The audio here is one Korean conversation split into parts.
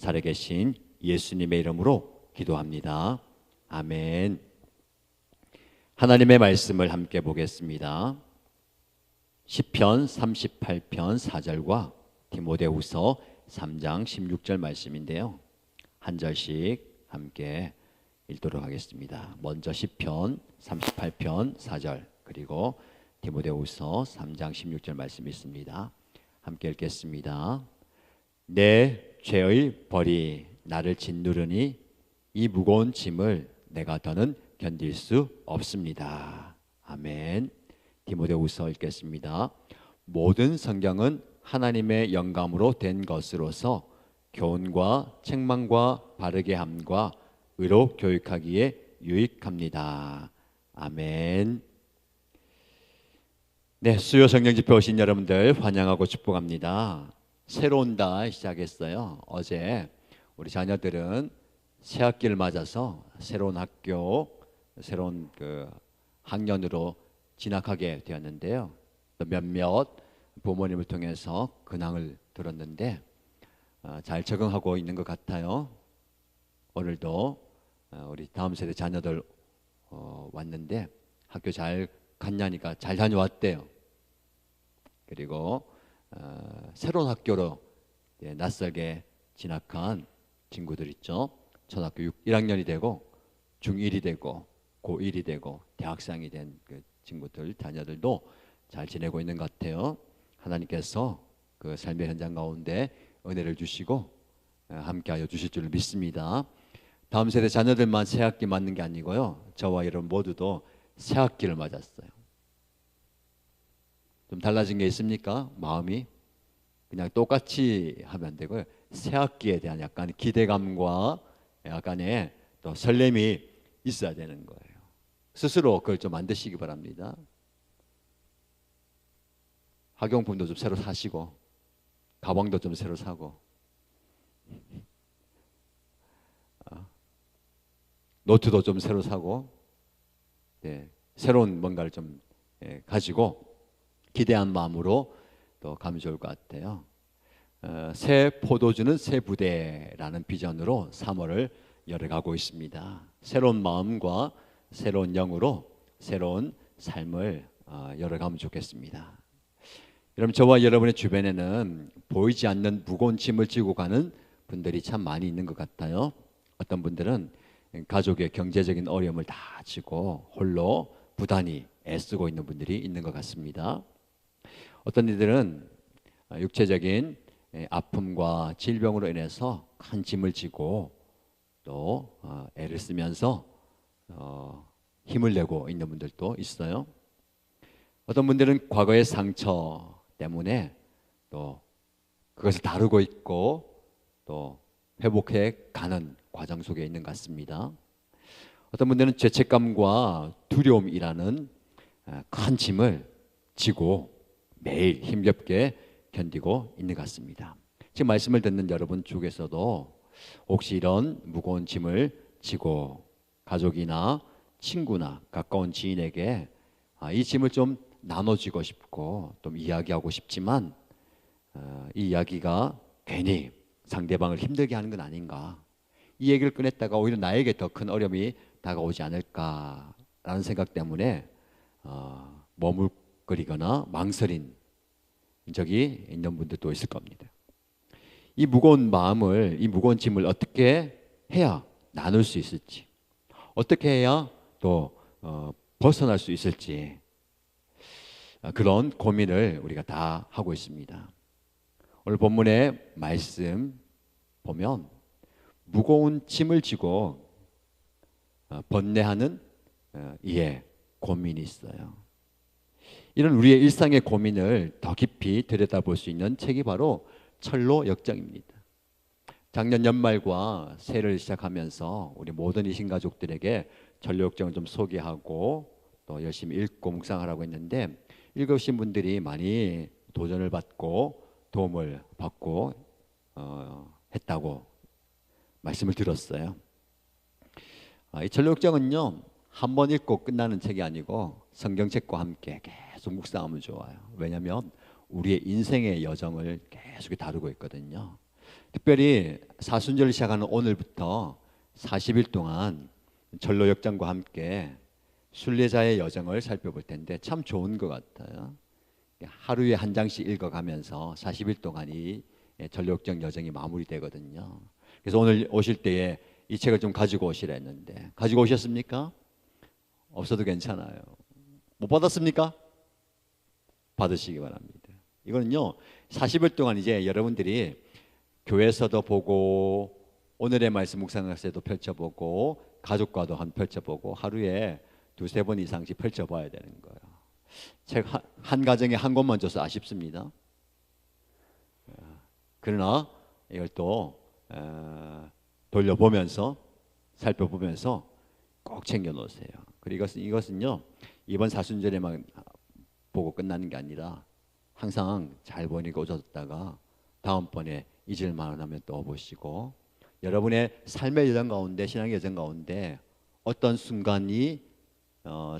살아계신 예수님의 이름으로 기도합니다. 아멘. 하나님의 말씀을 함께 보겠습니다. 시편 38편 4절과 디모데후서 3장 16절 말씀인데요, 한 절씩 함께 읽도록 하겠습니다. 먼저 시편 38편 4절 그리고 디모데후서 3장 16절 말씀이 있습니다. 함께 읽겠습니다. 내 죄의 벌이 나를 짓누르니 이 무거운 짐을 내가 더는 견딜 수 없습니다. 아멘. 디모데후서 읽겠습니다. 모든 성경은 하나님의 영감으로 된 것으로서 교훈과 책망과 바르게 함과 의로 교육하기에 유익합니다. 아멘. 네, 수요 성령 집회 오신 여러분들 환영하고 축복합니다. 새로운 달 시작했어요. 어제 우리 자녀들은 새 학기를 맞아서 새로운 학교, 새로운 학년으로 진학하게 되었는데요. 또 몇몇 부모님을 통해서 근황을 들었는데 잘 적응하고 있는 것 같아요. 오늘도 우리 다음 세대 자녀들 왔는데 학교 잘 갔냐니까 잘 다녀왔대요. 그리고 새로운 학교로 낯설게 진학한 친구들 있죠. 초등학교 1학년이 되고 중1이 되고 고1이 되고 대학생이 된 그 친구들, 자녀들도 잘 지내고 있는 것 같아요. 하나님께서 그 삶의 현장 가운데 은혜를 주시고 함께하여 주실 줄 믿습니다. 다음 세대 자녀들만 새 학기 맞는 게 아니고요, 저와 여러분 모두도 새 학기를 맞았어요. 좀 달라진 게 있습니까? 마음이 그냥 똑같이 하면 안 되고요, 새 학기에 대한 약간 기대감과 약간의 또 설렘이 있어야 되는 거예요. 스스로 그걸 좀 만드시기 바랍니다. 학용품도 좀 새로 사시고 가방도 좀 새로 사고 노트도 좀 새로 사고 새로운 뭔가를 좀 가지고 기대한 마음으로 또 가면 좋을 것 같아요. 새 포도주는 새 부대라는 비전으로 3월을 열어가고 있습니다. 새로운 마음과 새로운 영으로 새로운 삶을 열어가면 좋겠습니다. 여러분, 저와 여러분의 주변에는 보이지 않는 무거운 짐을 지고 가는 분들이 참 많이 있는 것 같아요. 어떤 분들은 가족의 경제적인 어려움을 다 지고 홀로 부단히 애쓰고 있는 분들이 있는 것 같습니다. 어떤 이들은 육체적인 아픔과 질병으로 인해서 큰 짐을 지고 또 애를 쓰면서 힘을 내고 있는 분들도 있어요. 어떤 분들은 과거의 상처 때문에 또 그것을 다루고 있고 또 회복해 가는 과정 속에 있는 것 같습니다. 어떤 분들은 죄책감과 두려움이라는 큰 짐을 지고 매일 힘겹게 견디고 있는 것 같습니다. 지금 말씀을 듣는 여러분 중에서도 혹시 이런 무거운 짐을 지고 가족이나 친구나 가까운 지인에게 이 짐을 좀 나눠주고 싶고 좀 이야기하고 싶지만 이 이야기가 괜히 상대방을 힘들게 하는 건 아닌가, 이 얘기를 꺼냈다가 오히려 나에게 더 큰 어려움이 다가오지 않을까라는 생각 때문에 머뭇거리거나 망설인 적이 있는 분들도 있을 겁니다. 이 무거운 마음을, 이 무거운 짐을 어떻게 해야 나눌 수 있을지, 어떻게 해야 또 벗어날 수 있을지, 그런 고민을 우리가 다 하고 있습니다. 오늘 본문의 말씀 보면 무거운 짐을 지고 번뇌하는 이의 고민이 있어요. 이런 우리의 일상의 고민을 더 깊이 들여다볼 수 있는 책이 바로 철로 역정입니다. 작년 연말과 새해를 시작하면서 우리 모든 이신 가족들에게 철로 역정을 좀 소개하고 또 열심히 읽고 묵상하라고 했는데, 읽으신 분들이 많이 도전을 받고 도움을 받고 했다고 말씀을 들었어요. 이 철로 역정은요, 한 번 읽고 끝나는 책이 아니고 성경책과 함께 계속 묵상하면 좋아요. 왜냐하면 우리의 인생의 여정을 계속 다루고 있거든요. 특별히 사순절을 시작하는 오늘부터 40일 동안 전로 역정과 함께 순례자의 여정을 살펴볼 텐데 참 좋은 것 같아요. 하루에 한 장씩 읽어가면서 40일 동안 이 전로 역정 여정이 마무리되거든요. 그래서 오늘 오실 때에 이 책을 좀 가지고 오시라 했는데 가지고 오셨습니까? 없어도 괜찮아요. 못 받았습니까? 받으시기 바랍니다. 이거는요 40일 동안 이제 여러분들이 교회에서도 보고 오늘의 말씀 묵상할 때도 펼쳐보고 가족과도 한 펼쳐보고 하루에 두세 번 이상씩 펼쳐봐야 되는 거예요. 책 한 가정에 한 권만 줘서 아쉽습니다. 그러나 이걸 또 돌려보면서 살펴보면서 꼭 챙겨 놓으세요. 그리고 이것은요 이번 사순절에만 보고 끝나는 게 아니라 항상 잘 보니까 오셨다가 다음번에 잊을만 하면 또 보시고 여러분의 삶의 여정 가운데 신앙의 여정 가운데 어떤 순간이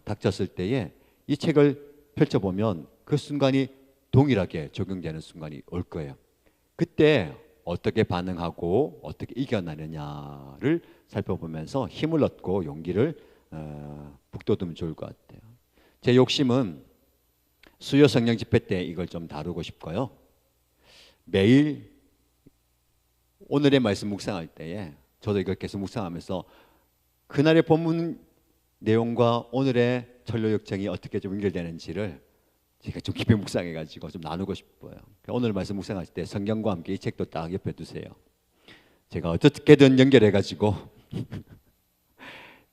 닥쳤을 때에 이 책을 펼쳐보면 그 순간이 동일하게 적용되는 순간이 올 거예요. 그때 어떻게 반응하고 어떻게 이겨나느냐를 살펴보면서 힘을 얻고 용기를 북돋으면 좋을 것 같아요. 제 욕심은 수요 성령 집회 때 이걸 좀 다루고 싶고요. 매일 오늘의 말씀 묵상할 때에 저도 이걸 계속 묵상하면서 그날의 본문 내용과 오늘의 전로 역정이 어떻게 좀 연결되는지를 제가 좀 깊이 묵상해가지고 좀 나누고 싶어요. 오늘 말씀 묵상할 때 성경과 함께 이 책도 딱 옆에 두세요. 제가 어떻게든 연결해가지고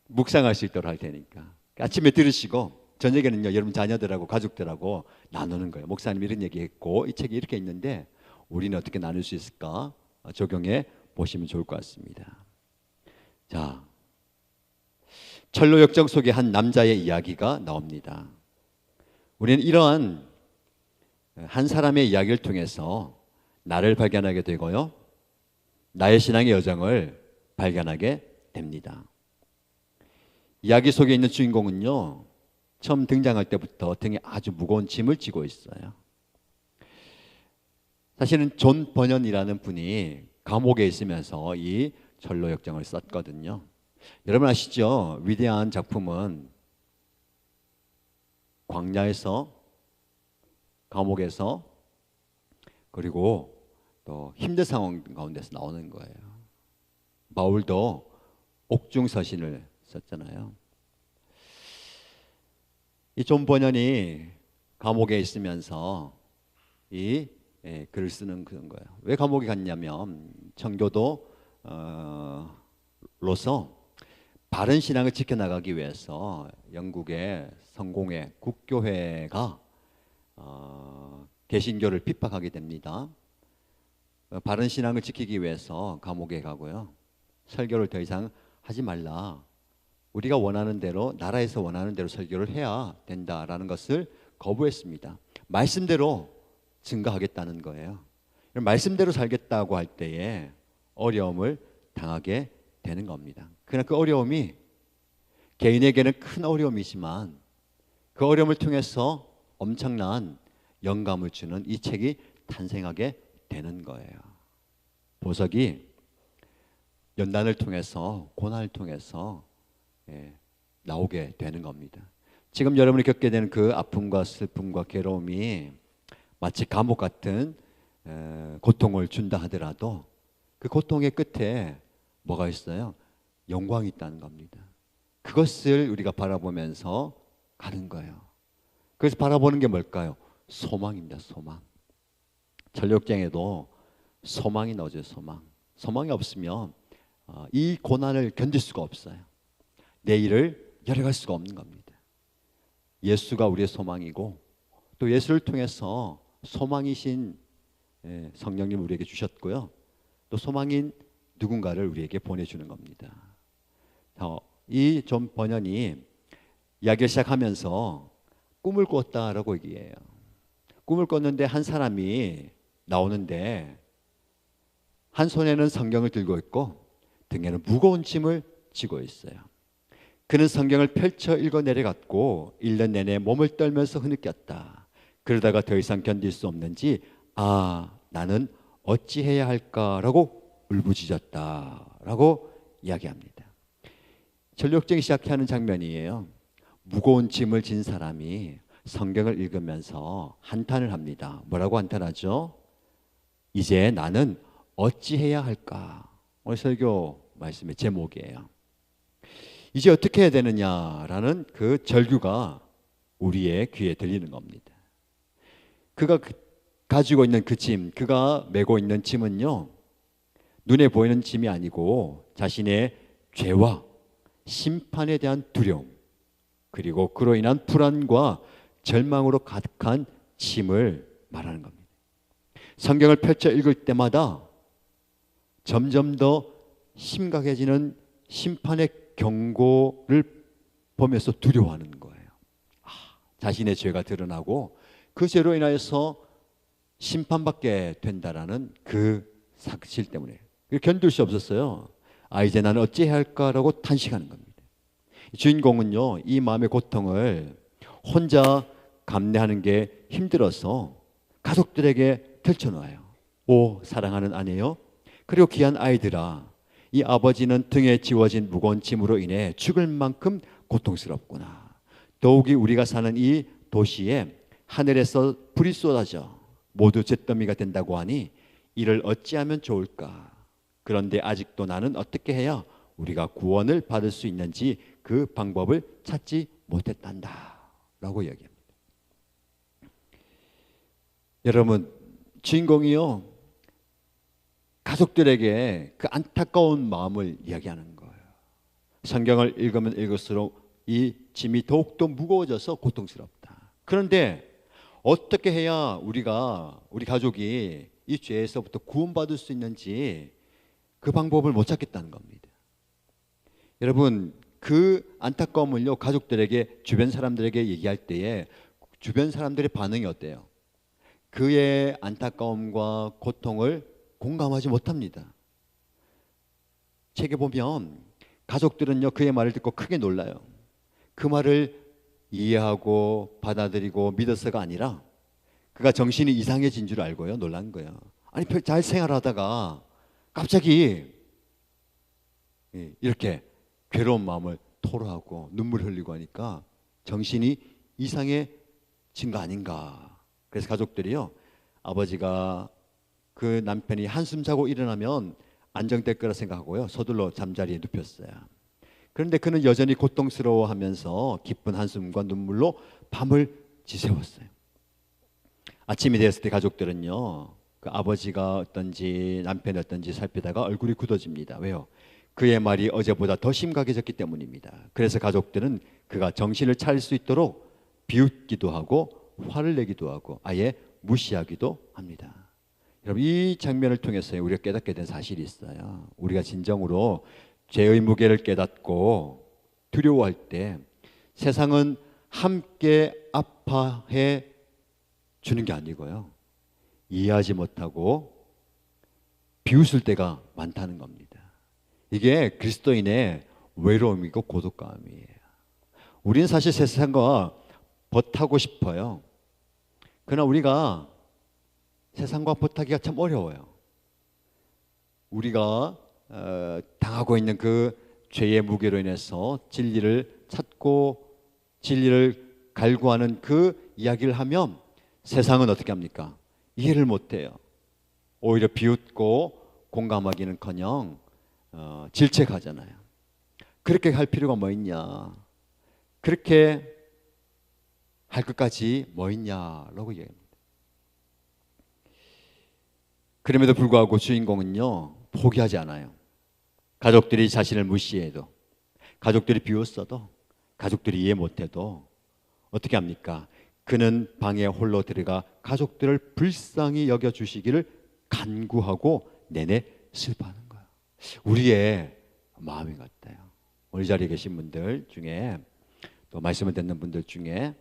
묵상할 수 있도록 할 테니까 아침에 들으시고 저녁에는요 여러분 자녀들하고 가족들하고 나누는 거예요. 목사님 이런 얘기했고 이 책이 이렇게 있는데 우리는 어떻게 나눌 수 있을까 적용해 보시면 좋을 것 같습니다. 자, 전로 역정 속에 한 남자의 이야기가 나옵니다. 우리는 이러한 한 사람의 이야기를 통해서 나를 발견하게 되고요, 나의 신앙의 여정을 발견하게 됩니다. 이야기 속에 있는 주인공은요, 처음 등장할 때부터 등에 아주 무거운 짐을 지고 있어요. 사실은 존 버년이라는 분이 감옥에 있으면서 이 전로 역정을 썼거든요. 여러분 아시죠? 위대한 작품은 광야에서, 감옥에서, 그리고 또 힘든 상황 가운데서 나오는 거예요. 바울도 옥중서신을 썼잖아요. 이 존 버년이 감옥에 있으면서 이 글을 쓰는 그런 거예요. 왜 감옥에 갔냐면 청교도로서 바른 신앙을 지켜나가기 위해서 영국의 성공회 국교회가 개신교를 핍박하게 됩니다. 바른 신앙을 지키기 위해서 감옥에 가고요, 설교를 더 이상 하지 말라, 우리가 원하는 대로, 나라에서 원하는 대로 설교를 해야 된다라는 것을 거부했습니다. 말씀대로 증거하겠다는 거예요. 말씀대로 살겠다고 할 때에 어려움을 당하게 되는 겁니다. 그러나 그 어려움이 개인에게는 큰 어려움이지만 그 어려움을 통해서 엄청난 영감을 주는 이 책이 탄생하게 되는 거예요. 보석이 연단을 통해서, 고난을 통해서 나오게 되는 겁니다. 지금 여러분이 겪게 되는 그 아픔과 슬픔과 괴로움이 마치 감옥 같은 고통을 준다 하더라도 그 고통의 끝에 뭐가 있어요? 영광이 있다는 겁니다. 그것을 우리가 바라보면서 가는 거예요. 그래서 바라보는 게 뭘까요? 소망입니다. 소망. 전력쟁에도 소망이 나오죠. 소망. 소망이 없으면 이 고난을 견딜 수가 없어요. 내일을 열어갈 수가 없는 겁니다. 예수가 우리의 소망이고 또 예수를 통해서 소망이신 성령님 우리에게 주셨고요, 또 소망인 누군가를 우리에게 보내주는 겁니다. 이 존 버년이 이야기를 시작하면서 꿈을 꿨다라고 얘기해요. 꿈을 꿨는데 한 사람이 나오는데 한 손에는 성경을 들고 있고 등에는 무거운 짐을 지고 있어요. 그는 성경을 펼쳐 읽어 내려갔고 1년 내내 몸을 떨면서 흐느꼈다. 그러다가 더 이상 견딜 수 없는지 나는 어찌해야 할까라고 울부짖었다라고 이야기합니다. 전력쟁이 시작하는 장면이에요. 무거운 짐을 진 사람이 성경을 읽으면서 한탄을 합니다. 뭐라고 한탄하죠? 이제 나는 어찌해야 할까? 오늘 설교 말씀의 제목이에요. 이제 어떻게 해야 되느냐라는 그 절규가 우리의 귀에 들리는 겁니다. 그가 가지고 있는 그 짐, 그가 메고 있는 짐은요, 눈에 보이는 짐이 아니고 자신의 죄와 심판에 대한 두려움, 그리고 그로 인한 불안과 절망으로 가득한 짐을 말하는 겁니다. 성경을 펼쳐 읽을 때마다 점점 더 심각해지는 심판의 경고를 보면서 두려워하는 거예요. 자신의 죄가 드러나고 그 죄로 인하여서 심판받게 된다라는 그 사실 때문에 견딜 수 없었어요. 이제 나는 어찌해야 할까라고 탄식하는 겁니다. 주인공은요, 이 마음의 고통을 혼자 감내하는 게 힘들어서 가족들에게 펼쳐놓아요. 오 사랑하는 아내요, 그리고 귀한 아이들아, 이 아버지는 등에 지워진 무거운 짐으로 인해 죽을 만큼 고통스럽구나. 더욱이 우리가 사는 이 도시에 하늘에서 불이 쏟아져 모두 잿더미가 된다고 하니 이를 어찌하면 좋을까. 그런데 아직도 나는 어떻게 해야 우리가 구원을 받을 수 있는지 그 방법을 찾지 못했단다 라고 이야기합니다. 여러분, 주인공이요, 가족들에게 그 안타까운 마음을 이야기하는 거예요. 성경을 읽으면 읽을수록 이 짐이 더욱더 무거워져서 고통스럽다. 그런데 어떻게 해야 우리 가족이 이 죄에서부터 구원받을 수 있는지 그 방법을 못 찾겠다는 겁니다. 여러분, 그 안타까움을요, 가족들에게, 주변 사람들에게 얘기할 때에 주변 사람들의 반응이 어때요? 그의 안타까움과 고통을 공감하지 못합니다. 책에 보면 가족들은요, 그의 말을 듣고 크게 놀라요. 그 말을 이해하고 받아들이고 믿어서가 아니라 그가 정신이 이상해진 줄 알고요, 놀란 거예요. 아니, 잘 생활하다가 갑자기 이렇게 괴로운 마음을 토로하고 눈물 흘리고 하니까 정신이 이상해진 거 아닌가. 그래서 가족들이요, 아버지가 그 남편이 한숨 자고 일어나면 안정될 거라 생각하고요, 서둘러 잠자리에 눕혔어요. 그런데 그는 여전히 고통스러워하면서 깊은 한숨과 눈물로 밤을 지새웠어요. 아침이 되었을 때 가족들은요, 그 아버지가 어떤지 남편이 어떤지 살피다가 얼굴이 굳어집니다. 왜요? 그의 말이 어제보다 더 심각해졌기 때문입니다. 그래서 가족들은 그가 정신을 차릴 수 있도록 비웃기도 하고 화를 내기도 하고 아예 무시하기도 합니다. 여러분, 이 장면을 통해서 우리가 깨닫게 된 사실이 있어요. 우리가 진정으로 죄의 무게를 깨닫고 두려워할 때 세상은 함께 아파해 주는 게 아니고요, 이해하지 못하고 비웃을 때가 많다는 겁니다. 이게 그리스도인의 외로움이고 고독감이에요. 우리는 사실 세상과 벗하고 싶어요. 그러나 우리가 세상과 벗하기가 참 어려워요. 우리가 당하고 있는 그 죄의 무게로 인해서 진리를 찾고 진리를 갈구하는 그 이야기를 하면 세상은 어떻게 합니까? 이해를 못해요. 오히려 비웃고 공감하기는커녕 질책하잖아요. 그렇게 할 필요가 뭐 있냐, 그렇게 할 것까지 뭐 있냐라고 얘기합니다. 그럼에도 불구하고 주인공은요, 포기하지 않아요. 가족들이 자신을 무시해도, 가족들이 비웃어도, 가족들이 이해 못해도 어떻게 합니까? 그는 방에 홀로 들어가 가족들을 불쌍히 여겨주시기를 간구하고 내내 슬퍼하는 거예요. 우리의 마음이 같아요. 오늘 자리에 계신 분들 중에, 또 말씀을 듣는 분들 중에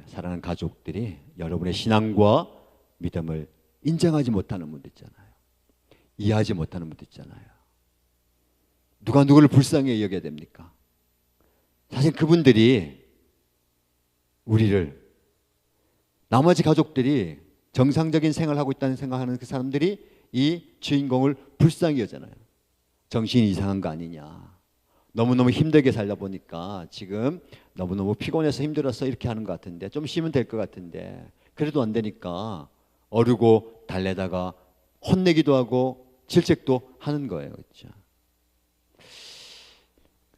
사랑하는 가족들이 여러분의 신앙과 믿음을 인정하지 못하는 분들 있잖아요. 이해하지 못하는 분들 있잖아요. 누가 누구를 불쌍히 여겨야 됩니까? 사실 그분들이 우리를, 나머지 가족들이 정상적인 생활을 하고 있다는 생각하는 그 사람들이 이 주인공을 불쌍히 여잖아요. 정신이 이상한 거 아니냐. 너무너무 힘들게 살다 보니까 지금 너무너무 피곤해서 힘들어서 이렇게 하는 것 같은데, 좀 쉬면 될 것 같은데 그래도 안 되니까 어르고 달래다가 혼내기도 하고 질책도 하는 거예요. 그렇죠?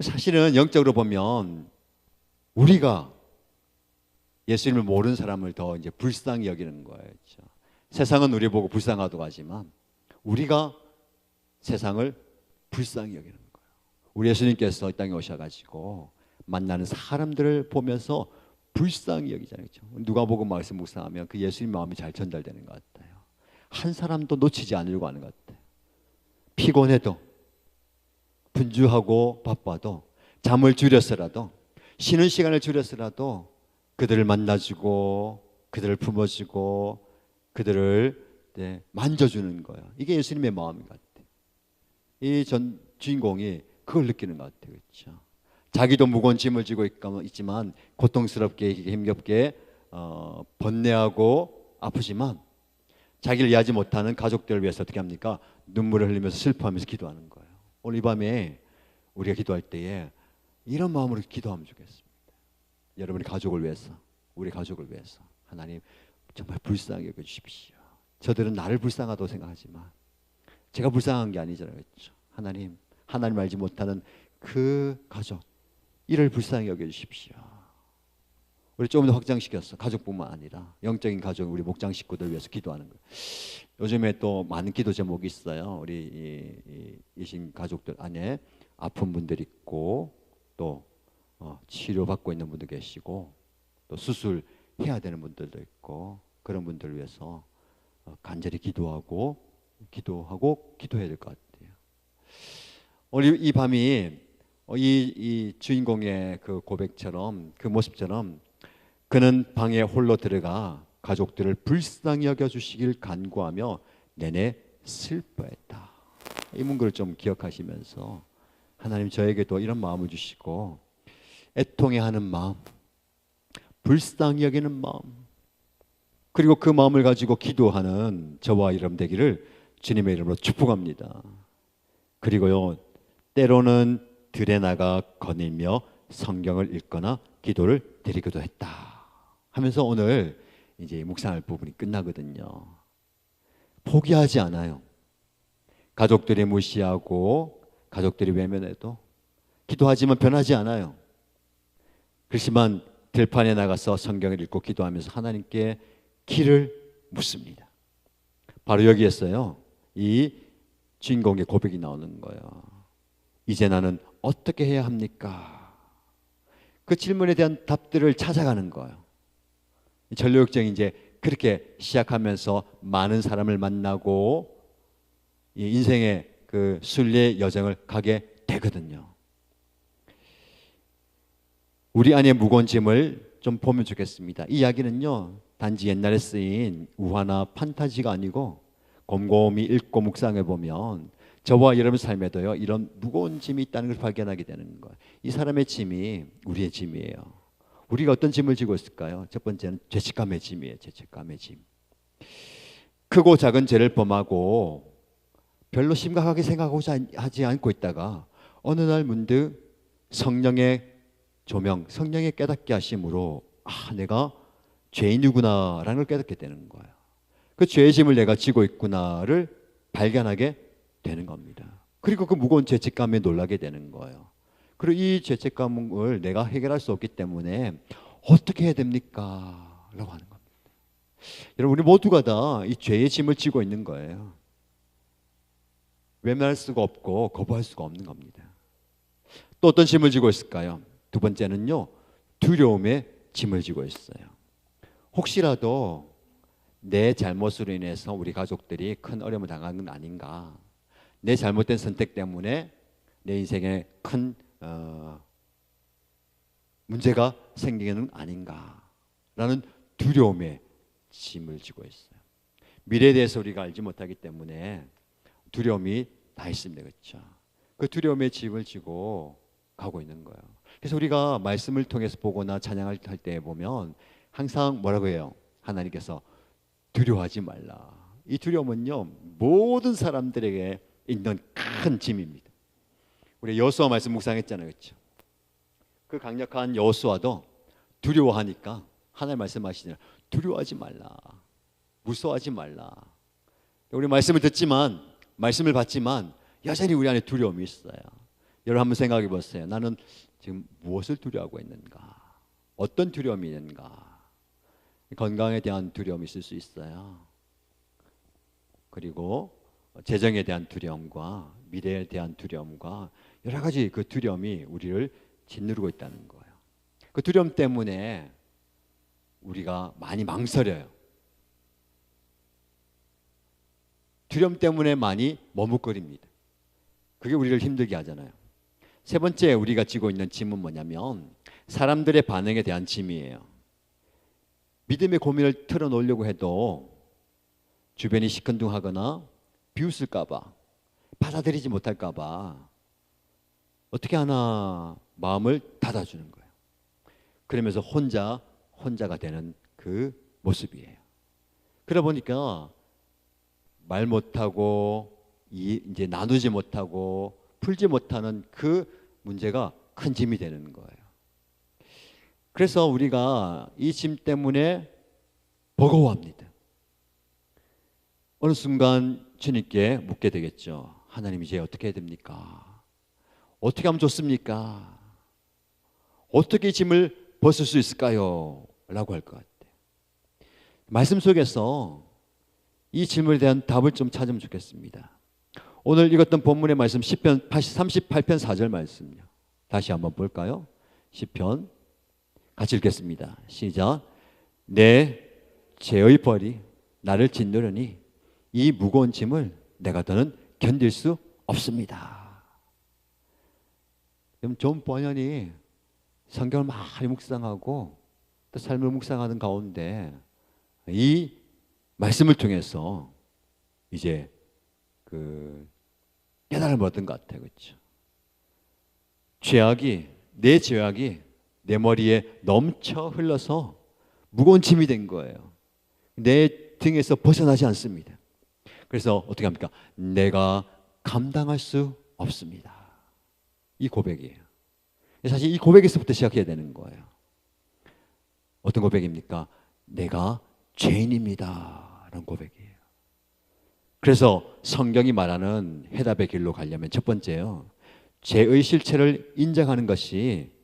사실은 영적으로 보면 우리가 예수님을 모르는 사람을 더 이제 불쌍히 여기는 거예요. 그렇죠? 세상은 우리 보고 불쌍하다고 하지만 우리가 세상을 불쌍히 여기는 거예요. 우리 예수님께서 이 땅에 오셔가지고 만나는 사람들을 보면서 불쌍히 여기잖아요. 그렇죠? 누가복음 말씀 묵상하면 그 예수님 마음이 잘 전달되는 것 같아요. 한 사람도 놓치지 않으려고 하는 것 같아요. 피곤해도, 분주하고 바빠도, 잠을 줄여서라도, 쉬는 시간을 줄여서라도 그들을 만나주고 그들을 품어주고 그들을 만져주는 거예요. 이게 예수님의 마음인 것 같아요. 이 전 주인공이 그걸 느끼는 것 같아요. 그렇죠? 자기도 무거운 짐을 지고 있지만 고통스럽게 힘겹게 번뇌하고 아프지만 자기를 이해하지 못하는 가족들을 위해서 어떻게 합니까? 눈물을 흘리면서 슬퍼하면서 기도하는 거예요. 오늘 이 밤에 우리가 기도할 때에 이런 마음으로 기도하면 좋겠습니다. 여러분의 가족을 위해서, 우리 가족을 위해서 하나님 정말 불쌍하게 여겨주십시오. 저들은 나를 불쌍하다고 생각하지만 제가 불쌍한 게 아니잖아요. 그렇죠? 하나님 알지 못하는 그 가족, 이를 불쌍히 여겨주십시오. 우리 조금 더 확장시켰어. 가족뿐만 아니라 영적인 가족, 우리 목장 식구들 위해서 기도하는 거예요. 요즘에 또 많은 기도 제목이 있어요. 우리 이신 가족들 안에 아픈 분들 있고 또 치료받고 있는 분도 계시고 또 수술해야 되는 분들도 있고 그런 분들을 위해서 간절히 기도해야 될 것 같아요. 오늘 이 밤이 이 주인공의 그 고백처럼, 그 모습처럼 그는 방에 홀로 들어가 가족들을 불쌍히 여겨주시길 간구하며 내내 슬퍼했다. 이 문구를 좀 기억하시면서 하나님 저에게도 이런 마음을 주시고 애통해하는 마음, 불쌍히 여기는 마음, 그리고 그 마음을 가지고 기도하는 저와 여러분 되기를 주님의 이름으로 축복합니다. 그리고요, 때로는 들에 나가 거닐며 성경을 읽거나 기도를 드리기도 했다 하면서 오늘 이제 묵상할 부분이 끝나거든요. 포기하지 않아요. 가족들이 무시하고 가족들이 외면해도 기도하지만 변하지 않아요. 그렇지만 들판에 나가서 성경을 읽고 기도하면서 하나님께 길을 묻습니다. 바로 여기에서요, 이 주인공의 고백이 나오는 거예요. 이제 나는 어떻게 해야 합니까? 그 질문에 대한 답들을 찾아가는 거예요. 전도역정이 이제 그렇게 시작하면서 많은 사람을 만나고 인생의 그 순례 여정을 가게 되거든요. 우리 안에 무거운 짐을 좀 보면 좋겠습니다. 이 이야기는요, 단지 옛날에 쓰인 우화나 판타지가 아니고 곰곰이 읽고 묵상해 보면 저와 여러분 삶에도요, 이런 무거운 짐이 있다는 걸 발견하게 되는 거예요. 이 사람의 짐이 우리의 짐이에요. 우리가 어떤 짐을 지고 있을까요? 첫 번째는 죄책감의 짐이에요. 죄책감의 짐. 크고 작은 죄를 범하고 별로 심각하게 생각하고자 하지 않고 있다가 어느 날 문득 성령의 조명, 성령의 깨닫게 하심으로 내가 죄인이구나라는 걸 깨닫게 되는 거예요. 그 죄의 짐을 내가 지고 있구나를 발견하게 되는 겁니다. 그리고 그 무거운 죄책감에 놀라게 되는 거예요. 그리고 이 죄책감을 내가 해결할 수 없기 때문에 어떻게 해야 됩니까? 라고 하는 겁니다. 여러분, 우리 모두가 다 이 죄의 짐을 지고 있는 거예요. 외면할 수가 없고 거부할 수가 없는 겁니다. 또 어떤 짐을 지고 있을까요? 두 번째는요, 두려움의 짐을 지고 있어요. 혹시라도 내 잘못으로 인해서 우리 가족들이 큰 어려움을 당하는 건 아닌가, 내 잘못된 선택 때문에 내 인생에 큰 문제가 생기는 아닌가라는 두려움의 짐을 지고 있어요. 미래에 대해서 우리가 알지 못하기 때문에 두려움이 다 있습니다. 그렇죠? 그 두려움의 짐을 지고 가고 있는 거예요. 그래서 우리가 말씀을 통해서 보거나 찬양할 때 보면 항상 뭐라고 해요? 하나님께서 두려워하지 말라. 이 두려움은요, 모든 사람들에게 있는 큰 짐입니다. 우리 여호수아 말씀 묵상했잖아요, 그렇죠? 그 강력한 여호수아도 두려워하니까 하나님 말씀하시잖아요. 두려워하지 말라, 무서워하지 말라. 우리 말씀을 듣지만, 말씀을 받지만 여전히 우리 안에 두려움이 있어요. 여러분 한번 생각해 보세요. 나는 지금 무엇을 두려워하고 있는가? 어떤 두려움이 있는가? 건강에 대한 두려움이 있을 수 있어요. 그리고 재정에 대한 두려움과 미래에 대한 두려움과 여러 가지 그 두려움이 우리를 짓누르고 있다는 거예요. 그 두려움 때문에 우리가 많이 망설여요. 두려움 때문에 많이 머뭇거립니다. 그게 우리를 힘들게 하잖아요. 세 번째 우리가 지고 있는 짐은 뭐냐면 사람들의 반응에 대한 짐이에요. 믿음의 고민을 털어놓으려고 해도 주변이 시큰둥하거나 비웃을까 봐, 받아들이지 못할까 봐 어떻게 하나 마음을 닫아주는 거예요. 그러면서 혼자가 되는 그 모습이에요. 그러다 보니까 말 못하고 이제 나누지 못하고 풀지 못하는 그 문제가 큰 짐이 되는 거예요. 그래서 우리가 이 짐 때문에 버거워합니다. 어느 순간 주님께 묻게 되겠죠. 하나님 이제 어떻게 해야 됩니까? 어떻게 하면 좋습니까? 어떻게 이 짐을 벗을 수 있을까요? 라고 할 것 같아요. 말씀 속에서 이 질문에 대한 답을 좀 찾으면 좋겠습니다. 오늘 읽었던 본문의 말씀 시편 38편 4절 말씀요. 다시 한번 볼까요? 시편 같이 읽겠습니다. 시작. 내 죄의 벌이 나를 짓누르니 이 무거운 짐을 내가 더는 견딜 수 없습니다. 존 번연이 성경을 많이 묵상하고 또 삶을 묵상하는 가운데 이 말씀을 통해서 이제 그 깨달음을 얻은 것 같아요. 그렇죠? 내 죄악이 내 머리에 넘쳐 흘러서 무거운 짐이 된 거예요. 내 등에서 벗어나지 않습니다. 그래서 어떻게 합니까? 내가 감당할 수 없습니다. 이 고백이에요. 사실 이 고백에서부터 시작해야 되는 거예요. 어떤 고백입니까? 내가 죄인입니다 라는 고백이에요. 그래서 성경이 말하는 해답의 길로 가려면 첫 번째요, 죄의 실체를 인정하는 것이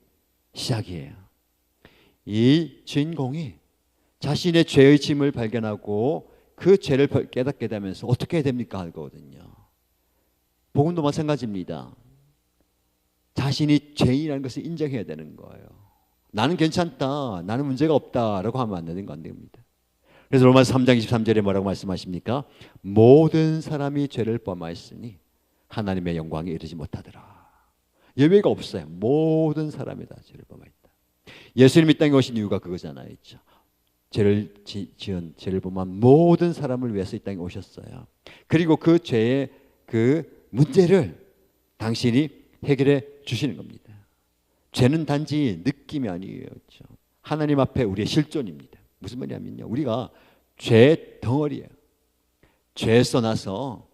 시작이에요. 이 주인공이 자신의 죄의 짐을 발견하고 그 죄를 깨닫게 되면서 어떻게 해야 됩니까? 하거든요. 복음도 마찬가지입니다. 자신이 죄인이라는 것을 인정해야 되는 거예요. 나는 괜찮다, 나는 문제가 없다라고 하면 안 되는 겁니다. 그래서 로마서 3장 23절에 뭐라고 말씀하십니까? 모든 사람이 죄를 범하였으니 하나님의 영광에 이르지 못하더라. 예외가 없어요. 모든 사람이 다 죄를 범하였다. 예수님이 땅에 오신 이유가 그거잖아요. 죄를 지은 죄를 범한 모든 사람을 위해서 이 땅에 오셨어요. 그리고 그 죄의 그 문제를 당신이 해결해 주시는 겁니다. 죄는 단지 느낌이 아니에요. 그렇죠? 하나님 앞에 우리의 실존입니다. 무슨 말이냐면요, 우리가 죄 덩어리예요. 죄에서 나서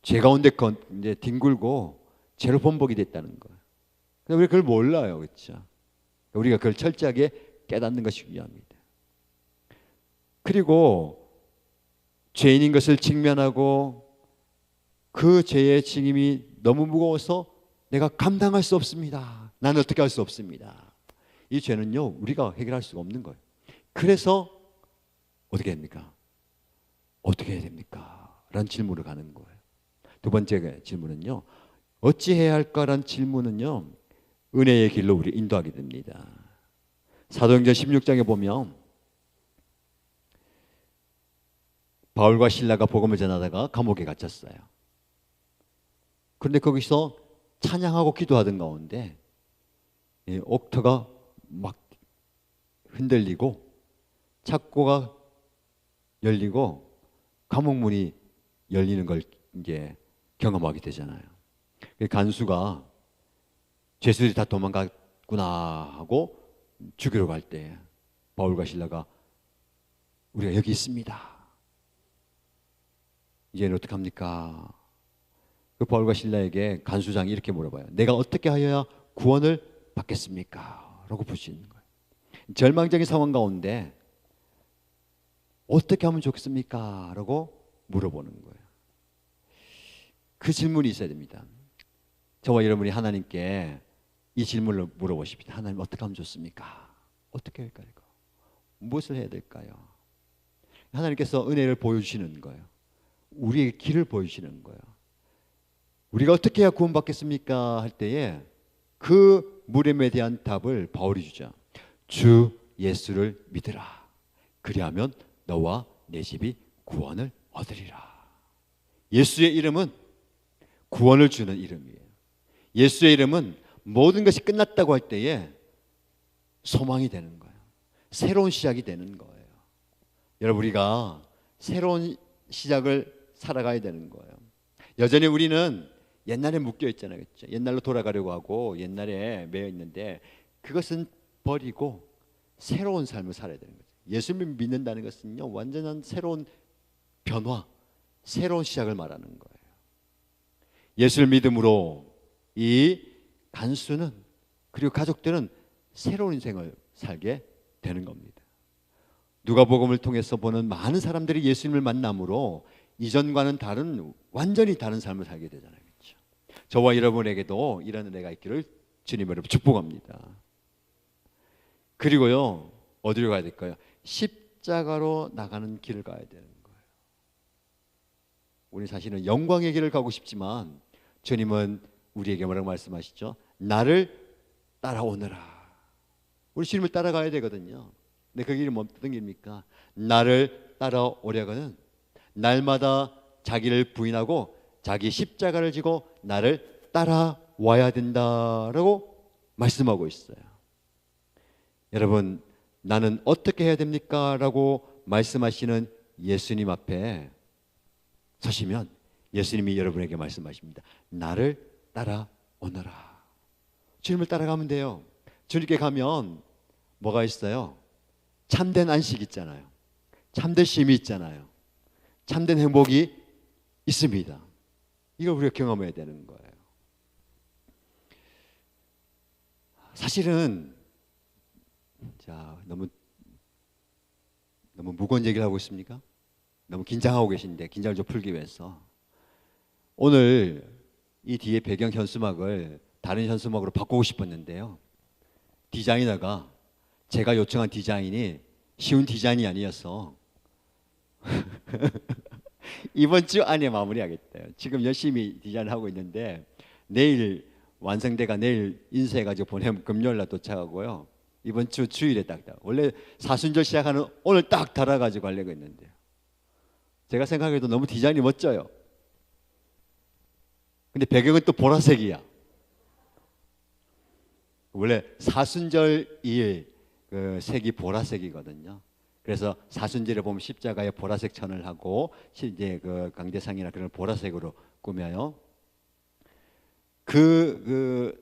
죄 가운데 이제 뒹굴고 죄로 번복이 됐다는 거예요. 근데 우리 그걸 몰라요. 그렇죠? 우리가 그걸 철저하게 깨닫는 것이 중요합니다. 그리고 죄인인 것을 직면하고 그 죄의 책임이 너무 무거워서 내가 감당할 수 없습니다. 나는 어떻게 할 수 없습니다. 이 죄는요, 우리가 해결할 수가 없는 거예요. 그래서 어떻게 됩니까? 어떻게 해야 됩니까? 라는 질문을 가는 거예요. 두 번째 질문은요, 어찌해야 할까라는 질문은요, 은혜의 길로 우리 인도하게 됩니다. 사도행전 16장에 보면 바울과 실라가 복음을 전하다가 감옥에 갇혔어요. 그런데 거기서 찬양하고 기도하던 가운데 옥터가 막 흔들리고 창고가 열리고 감옥문이 열리는 걸 이제 경험하게 되잖아요. 간수가 죄수들이 다 도망갔구나 하고 죽이러 갈 때 바울과 실라가 우리가 여기 있습니다. 이제는 어떡합니까? 그 바울과 실라에게 간수장이 이렇게 물어봐요. 내가 어떻게 하여야 구원을 받겠습니까? 라고 부르시는 거예요. 절망적인 상황 가운데 어떻게 하면 좋겠습니까? 라고 물어보는 거예요. 그 질문이 있어야 됩니다. 저와 여러분이 하나님께 이 질문을 물어보십니다. 하나님 어떻게 하면 좋습니까? 어떻게 할까요? 무엇을 해야 될까요? 하나님께서 은혜를 보여주시는 거예요. 우리의 길을 보여주시는 거예요. 우리가 어떻게 해야 구원받겠습니까? 할 때에 그 물음에 대한 답을 바울이 주죠. 주 예수를 믿으라. 그리하면 너와 내 집이 구원을 얻으리라. 예수의 이름은 구원을 주는 이름이에요. 예수의 이름은 모든 것이 끝났다고 할 때에 소망이 되는 거예요. 새로운 시작이 되는 거예요. 여러분, 우리가 새로운 시작을 살아가야 되는 거예요. 여전히 우리는 옛날에 묶여 있잖아요. 그렇죠? 옛날로 돌아가려고 하고 옛날에 매여 있는데 그것은 버리고 새로운 삶을 살아야 되는 거죠. 예수를 믿는다는 것은요, 완전한 새로운 변화, 새로운 시작을 말하는 거예요. 예수를 믿음으로 이 간수는 그리고 가족들은 새로운 인생을 살게 되는 겁니다. 누가복음을 통해서 보는 많은 사람들이 예수님을 만남으로 이전과는 다른 완전히 다른 삶을 살게 되잖아요. 그렇죠? 저와 여러분에게도 이런 은혜가 있기를 주님 여러분 축복합니다. 그리고요, 어디로 가야 될까요? 십자가로 나가는 길을 가야 되는 거예요. 우리 사실은 영광의 길을 가고 싶지만 주님은 우리에게 뭐라고 말씀하시죠? 나를 따라오너라. 우리 주님을 따라가야 되거든요. 근데 그 길이 어떤 길입니까? 나를 따라오려거는 날마다 자기를 부인하고 자기 십자가를 지고 나를 따라와야 된다라고 말씀하고 있어요. 여러분, 나는 어떻게 해야 됩니까? 라고 말씀하시는 예수님 앞에 서시면 예수님이 여러분에게 말씀하십니다. 나를 따라오너라. 주님을 따라가면 돼요. 주님께 가면 뭐가 있어요? 참된 안식 있잖아요. 참된 쉼이 있잖아요. 참된 행복이 있습니다. 이걸 우리가 경험해야 되는 거예요. 사실은 너무 무거운 얘기를 하고 있습니까? 너무 긴장하고 계신데 긴장을 좀 풀기 위해서 오늘 이 뒤에 배경 현수막을 다른 현수막으로 바꾸고 싶었는데요. 디자이너가 제가 요청한 디자인이 쉬운 디자인이 아니어서 이번 주 안에 마무리하겠대요. 지금 열심히 디자인을 하고 있는데 내일 완성돼가 내일 인쇄해가지고 보내면 금요일날 도착하고요. 이번 주 주일에 딱 원래 사순절 시작하는 오늘 딱 달아가지고 하려고 했는데요. 제가 생각해도 너무 디자인이 멋져요. 근데 배경은 또 보라색이야. 원래 사순절일 그 색이 보라색이거든요. 그래서 사순절에 보면 십자가에 보라색 천을 하고 이제 그 강대상이나 그런 보라색으로 꾸며요. 그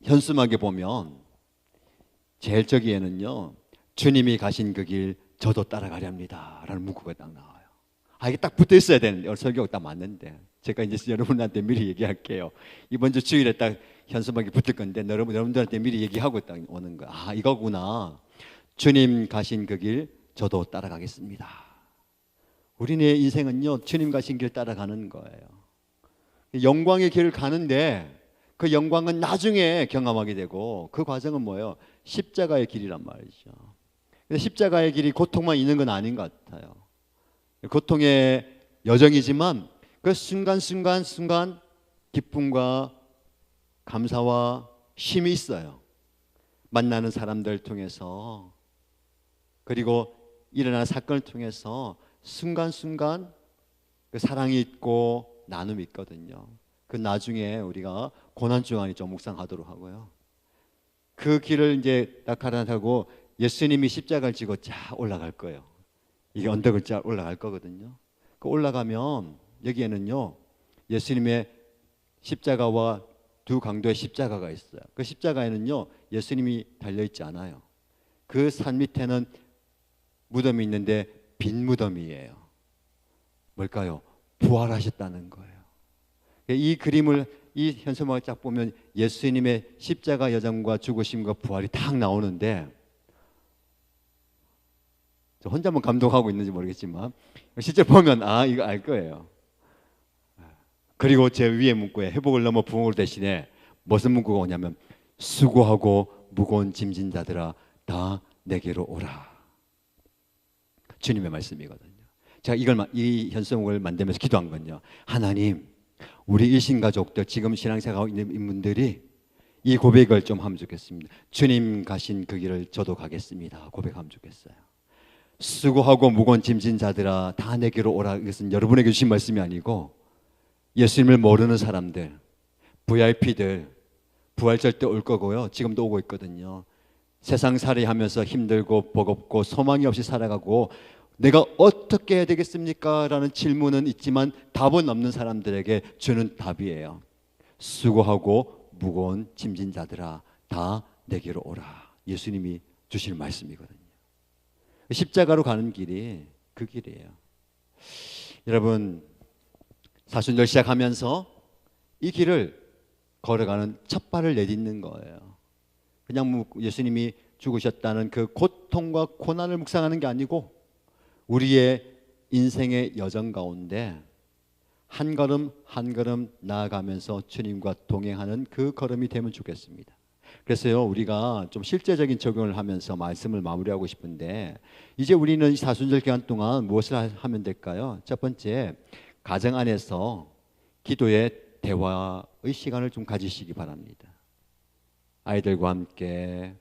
현수막에 보면 제일 저기에는요, 주님이 가신 그 길 저도 따라가렵니다 라는 문구가 딱 나와요. 이게 딱 붙어 있어야 되는데 설교가 딱 맞는데 제가 이제 여러분한테 미리 얘기할게요. 이번 주 주일에 딱 현수막이 붙을 건데 여러분들한테 미리 얘기하고 딱 오는 거야. 이거구나. 주님 가신 그 길 저도 따라가겠습니다. 우리의 인생은요, 주님 가신 길 따라가는 거예요. 영광의 길을 가는데 그 영광은 나중에 경험하게 되고 그 과정은 뭐예요? 십자가의 길이란 말이죠. 십자가의 길이 고통만 있는 건 아닌 것 같아요. 고통의 여정이지만 그 순간순간 기쁨과 감사와 쉼이 있어요. 만나는 사람들 통해서 그리고 일어나는 사건을 통해서 순간순간 그 사랑이 있고 나눔이 있거든요. 그 나중에 우리가 고난주간이 좀 묵상하도록 하고요. 그 길을 이제 딱 갈아타고 예수님이 십자가를 지고 쫙 올라갈 거예요. 이게 언덕을 쫙 올라갈 거거든요. 그 올라가면 여기에는요, 예수님의 십자가와 두 강도의 십자가가 있어요. 그 십자가에는요, 예수님이 달려있지 않아요. 그 산 밑에는 무덤이 있는데 빈 무덤이에요. 뭘까요? 부활하셨다는 거예요. 이 그림을, 이 현수막을 쫙 보면 예수님의 십자가 여정과 죽으심과 부활이 딱 나오는데, 저 혼자만 감동하고 있는지 모르겠지만 실제 보면 이거 알 거예요. 그리고 제 위에 문구에 회복을 넘어 부흥을 대신에 무슨 문구가 오냐면 수고하고 무거운 짐진 자들아 다 내게로 오라. 주님의 말씀이거든요. 제가 이 현수막을 만들면서 기도한 건요, 하나님, 우리 일신 가족들, 지금 신앙생활하고 있는 분들이 이 고백을 좀 하면 좋겠습니다. 주님 가신 그 길을 저도 가겠습니다. 고백하면 좋겠어요. 수고하고 무거운 짐진 자들아 다 내게로 오라. 이것은 여러분에게 주신 말씀이 아니고 예수님을 모르는 사람들, VIP들, 부활절 때 올 거고요, 지금도 오고 있거든요. 세상 살이하면서 힘들고 버겁고 소망이 없이 살아가고 내가 어떻게 해야 되겠습니까? 라는 질문은 있지만 답은 없는 사람들에게 주는 답이에요. 수고하고 무거운 짐진 자들아 다 내게로 오라. 예수님이 주시는 말씀이거든요. 십자가로 가는 길이 그 길이에요. 여러분, 사순절 시작하면서 이 길을 걸어가는 첫 발을 내딛는 거예요. 그냥 예수님이 죽으셨다는 그 고통과 고난을 묵상하는 게 아니고 우리의 인생의 여정 가운데 한 걸음 한 걸음 나아가면서 주님과 동행하는 그 걸음이 되면 좋겠습니다. 그래서요, 우리가 좀 실제적인 적용을 하면서 말씀을 마무리하고 싶은데, 이제 우리는 이 사순절 기간 동안 무엇을 하면 될까요? 첫 번째, 가정 안에서 기도의 대화의 시간을 좀 가지시기 바랍니다. 아이들과 함께,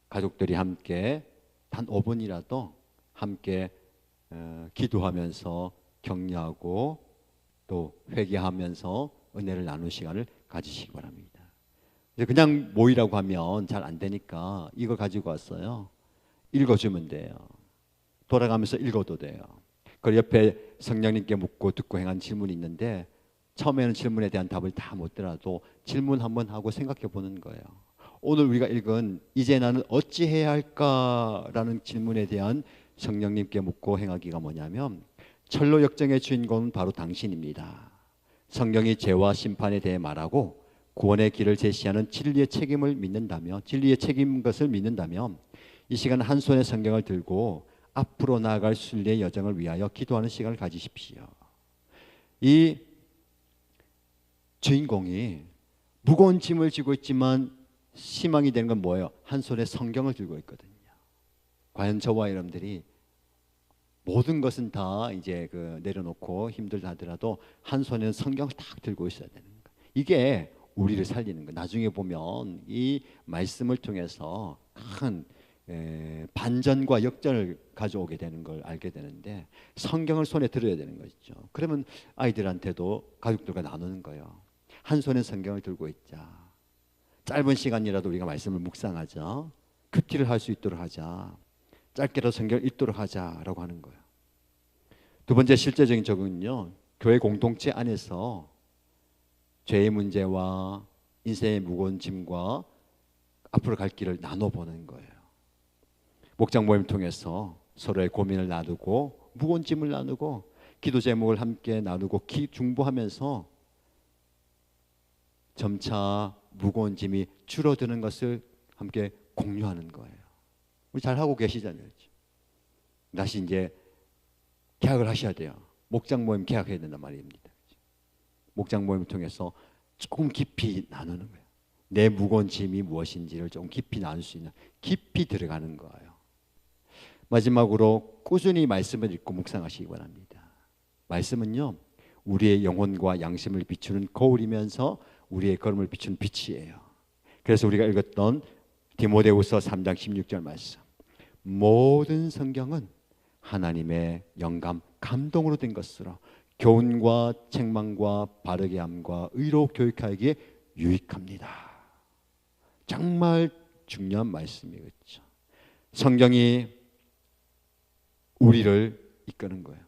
가족들이 함께 단 5분이라도 함께 기도하면서 격려하고 또 회개하면서 은혜를 나누는 시간을 가지시기 바랍니다. 그냥 모이라고 하면 잘 안 되니까 이걸 가지고 왔어요. 읽어주면 돼요. 돌아가면서 읽어도 돼요. 그 옆에 성령님께 묻고 듣고 행한 질문이 있는데, 처음에는 질문에 대한 답을 다 못 들어도 질문 한번 하고 생각해 보는 거예요. 오늘 우리가 읽은 이제 나는 어찌해야 할까라는 질문에 대한 성령님께 묻고 행하기가 뭐냐면, 철로 역정의 주인공은 바로 당신입니다. 성경이 죄와 심판에 대해 말하고 구원의 길을 제시하는 진리의 책임을 믿는다면, 진리의 책임인 것을 믿는다면 이 시간 한 손에 성경을 들고 앞으로 나아갈 순리의 여정을 위하여 기도하는 시간을 가지십시오. 이 주인공이 무거운 짐을 지고 있지만 희망이 되는 건 뭐예요? 한 손에 성경을 들고 있거든요. 과연 저와 여러분들이 모든 것은 다 이제 내려놓고 힘들다 하더라도 한 손에는 성경을 딱 들고 있어야 되는 거예요. 이게 우리를 살리는 거예요. 나중에 보면 이 말씀을 통해서 큰 반전과 역전을 가져오게 되는 걸 알게 되는데, 성경을 손에 들어야 되는 것이죠. 그러면 아이들한테도 가족들과 나누는 거예요. 한 손에 성경을 들고 있자. 짧은 시간이라도 우리가 말씀을 묵상하자. 큐티를 할 수 있도록 하자. 짧게라도 성경을 읽도록 하자라고 하는 거예요. 두 번째 실제적인 적용은요, 교회 공동체 안에서 죄의 문제와 인생의 무거운 짐과 앞으로 갈 길을 나눠보는 거예요. 목장 모임을 통해서 서로의 고민을 나누고 무거운 짐을 나누고 기도 제목을 함께 나누고 중보하면서 점차 무거운 짐이 줄어드는 것을 함께 공유하는 거예요. 우리 잘 하고 계시잖아요. 다시 이제 계약을 하셔야 돼요. 목장 모임 계약해야 된단 말입니다. 목장 모임을 통해서 조금 깊이 나누는 거예요. 내 무거운 짐이 무엇인지를 조금 깊이 나눌 수 있는, 깊이 들어가는 거예요. 마지막으로 꾸준히 말씀을 읽고 묵상하시기 바랍니다. 말씀은요, 우리의 영혼과 양심을 비추는 거울이면서 우리의 걸음을 비추는 빛이에요. 그래서 우리가 읽었던 디모데후서 3장 16절 말씀, 모든 성경은 하나님의 영감 감동으로 된 것으로 교훈과 책망과 바르게 함과 의로 교육하기에 유익합니다. 정말 중요한 말씀이겠죠. 성경이 우리를 이끄는 거예요.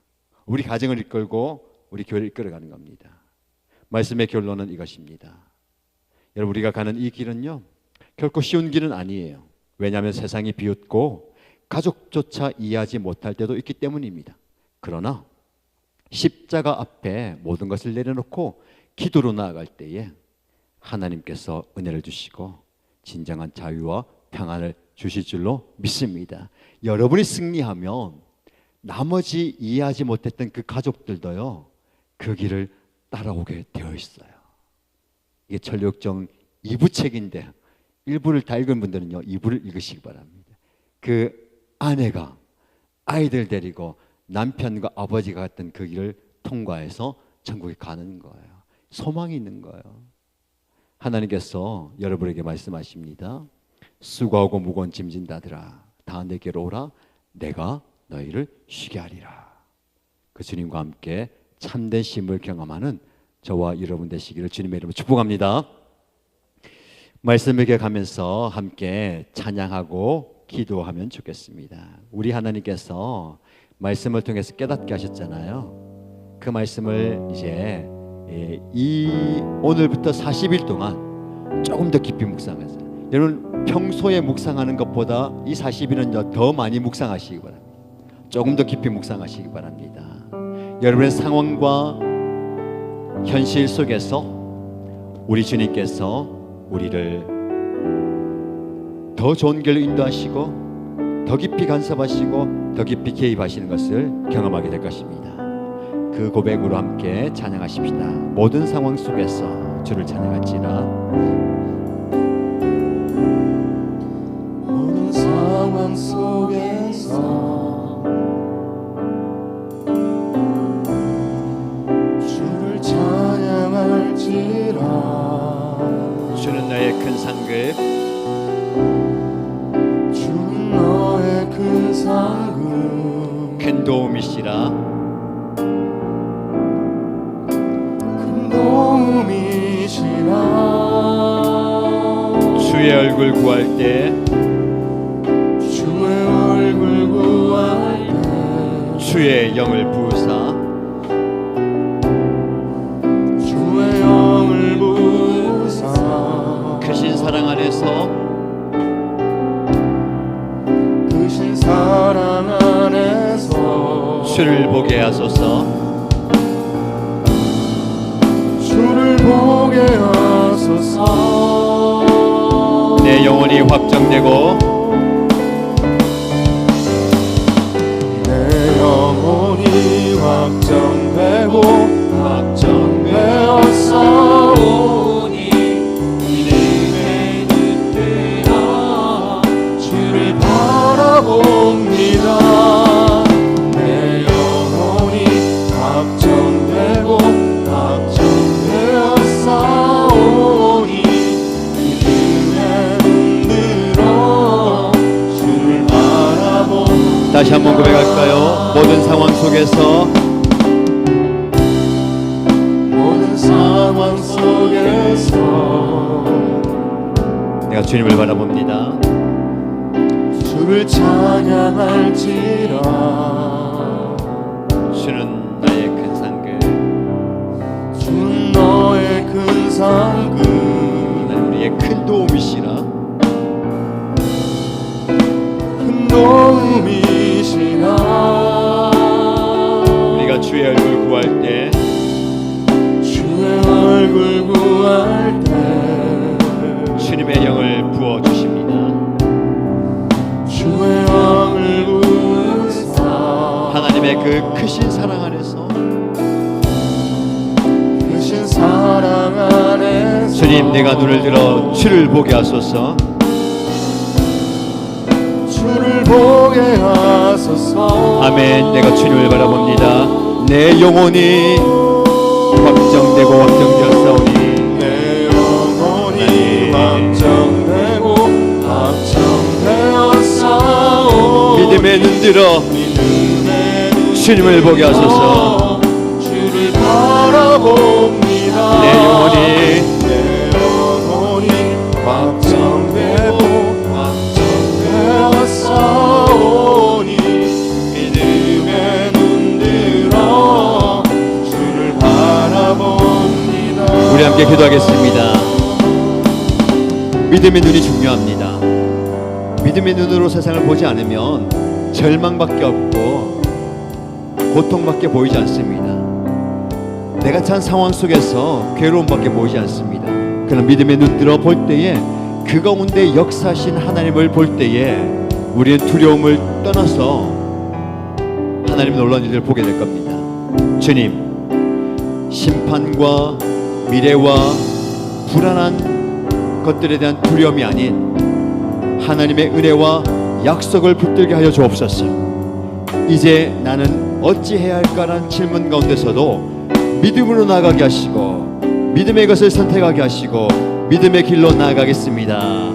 우리 가정을 이끌고 우리 교회를 이끌어가는 겁니다. 말씀의 결론은 이것입니다. 여러분, 우리가 가는 이 길은요, 결코 쉬운 길은 아니에요. 왜냐하면 세상이 비웃고 가족조차 이해하지 못할 때도 있기 때문입니다. 그러나 십자가 앞에 모든 것을 내려놓고 기도로 나아갈 때에 하나님께서 은혜를 주시고 진정한 자유와 평안을 주실 줄로 믿습니다. 여러분이 승리하면 나머지 이해하지 못했던 그 가족들도요, 그 길을 따라오게 되어 있어요. 이게 천리역정 2부 책인데 1부를 다 읽은 분들은요 2부를 읽으시기 바랍니다. 그 아내가 아이들 데리고 남편과 아버지가 갔던 그 길을 통과해서 천국에 가는 거예요. 소망이 있는 거예요. 하나님께서 여러분에게 말씀하십니다. 수고하고 무거운 짐진 자들아 다 내게로 오라 내가 너희를 쉬게 하리라. 그 주님과 함께 참된 쉼을 경험하는 저와 여러분 되시기를 주님의 이름으로 축복합니다. 말씀을 가면서 함께 찬양하고 기도하면 좋겠습니다. 우리 하나님께서 말씀을 통해서 깨닫게 하셨잖아요. 그 말씀을 이제 오늘부터 40일 동안 조금 더 깊이 묵상하세요. 여러분 평소에 묵상하는 것보다 이 40일은 더 많이 묵상하시기 바랍니다. 조금 더 깊이 묵상하시기 바랍니다. 여러분의 상황과 현실 속에서 우리 주님께서 우리를 더 좋은 길로 인도하시고 더 깊이 간섭하시고 더 깊이 개입하시는 것을 경험하게 될 것입니다. 그 고백으로 함께 찬양하십시다. 모든 상황 속에서 주를 찬양할지라. 모든 상황 속에서 주를 찬양할지라. 주는 나의 큰 상급, 주는 너의 큰 상급, 큰 도움이시라. 큰 도움이시라. 주의 얼굴 구할 때, 주의 얼굴 구할 때, 주의 영을 부으사 주의 영을 부으사 크신 사랑 안에서 크신 사랑 안에서 주를 보게 하소서. 주를 보게 하소서. 내 영혼이 확정되고 내 영혼이 확정되고 확정되었사오니 믿음의 눈뜨라 주를 바라봅니다. 내 영혼이 확정되고 확정되었사오니 믿음의 눈들어 주를 바라봅니다. 다시 한번 고백할까요? 모든 상황 속에서 모든 상황 속에서 내가 주님을 바라봅니다. 주를 찬양할지라. 주는 나의 큰 상급, 주는 너의 큰 상급, 하나님 우리의 큰 도움이시라. 큰 도움이시라. 우리가 주의 얼굴 구할 때 주의 얼굴 구할 때 주님의 영을 부어 주십니다. 주의 영을 부으사 하나님의 그 크신 사랑 안에서 크신 사랑 안에서 주님 내가 눈을 들어 주를 보게 하소서. 주를 보게 하소서. 아멘. 내가 주님을 바라봅니다. 내 영혼이 확정되고 확정되었사오니 내 영혼이 확정되고 확정되었사오니 믿음의 눈 들어 믿음의 눈 주님을 보게 하소서. 주를 바라봅니다. 내 영혼이 확정되고 확정되었사오니 믿음의 눈 들어 주를 바라봅니다. 우리 함께 기도하겠습니다. 믿음의 눈이 중요합니다. 믿음의 눈으로 세상을 보지 않으면 절망밖에 없고 고통밖에 보이지 않습니다. 내가 처한 상황 속에서 괴로움밖에 보이지 않습니다. 그러나 믿음의 눈 들어 볼 때에 그 가운데 역사하신 하나님을 볼 때에 우리는 두려움을 떠나서 하나님 놀라운 일을 보게 될 겁니다. 주님, 심판과 미래와 불안한 것들에 대한 두려움이 아닌 하나님의 은혜와 약속을 붙들게 하여 주옵소서. 이제 나는 어찌해야 할까라는 질문 가운데서도 믿음으로 나아가게 하시고 믿음의 것을 선택하게 하시고 믿음의 길로 나아가겠습니다.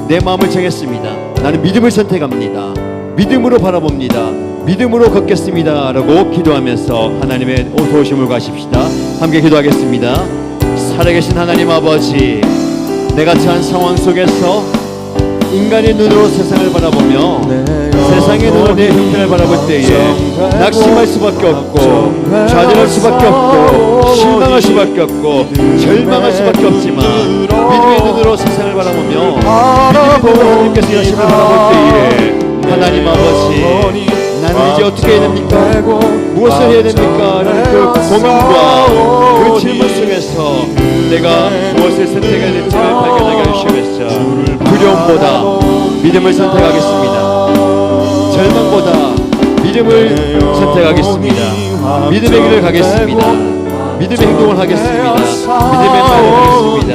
내 마음을 정했습니다. 나는 믿음을 선택합니다. 믿음으로 바라봅니다. 믿음으로 걷겠습니다 라고 기도하면서 하나님의 도우심을 구하십시다. 함께 기도하겠습니다. 살아계신 하나님 아버지, 내가 처한 상황 속에서 인간의 눈으로 세상을 바라보며 세상의 눈으로 내 형편을 바라볼 때에 낙심할 수밖에 없고 좌절할 수밖에 없고 실망할 수밖에 없고 절망할 수밖에 없지만 믿음의 눈으로 세상을 바라보며 믿음의 눈으로 하나님께서 열심을 바라볼 때에 하나님 아버지, 나는 이제 어떻게 해야 됩니까? 무엇을 해야 됩니까? 라는 그 고민과 그 질문 속에서 내가 무엇을 선택해야 될지를 발견하게 해주시면서 두려움보다 믿음을 선택하겠습니다. 절망보다 믿음을 선택하겠습니다. 믿음의 길을 가겠습니다. 믿음의 행동을 하겠습니다. 믿음의 말을 하겠습니다.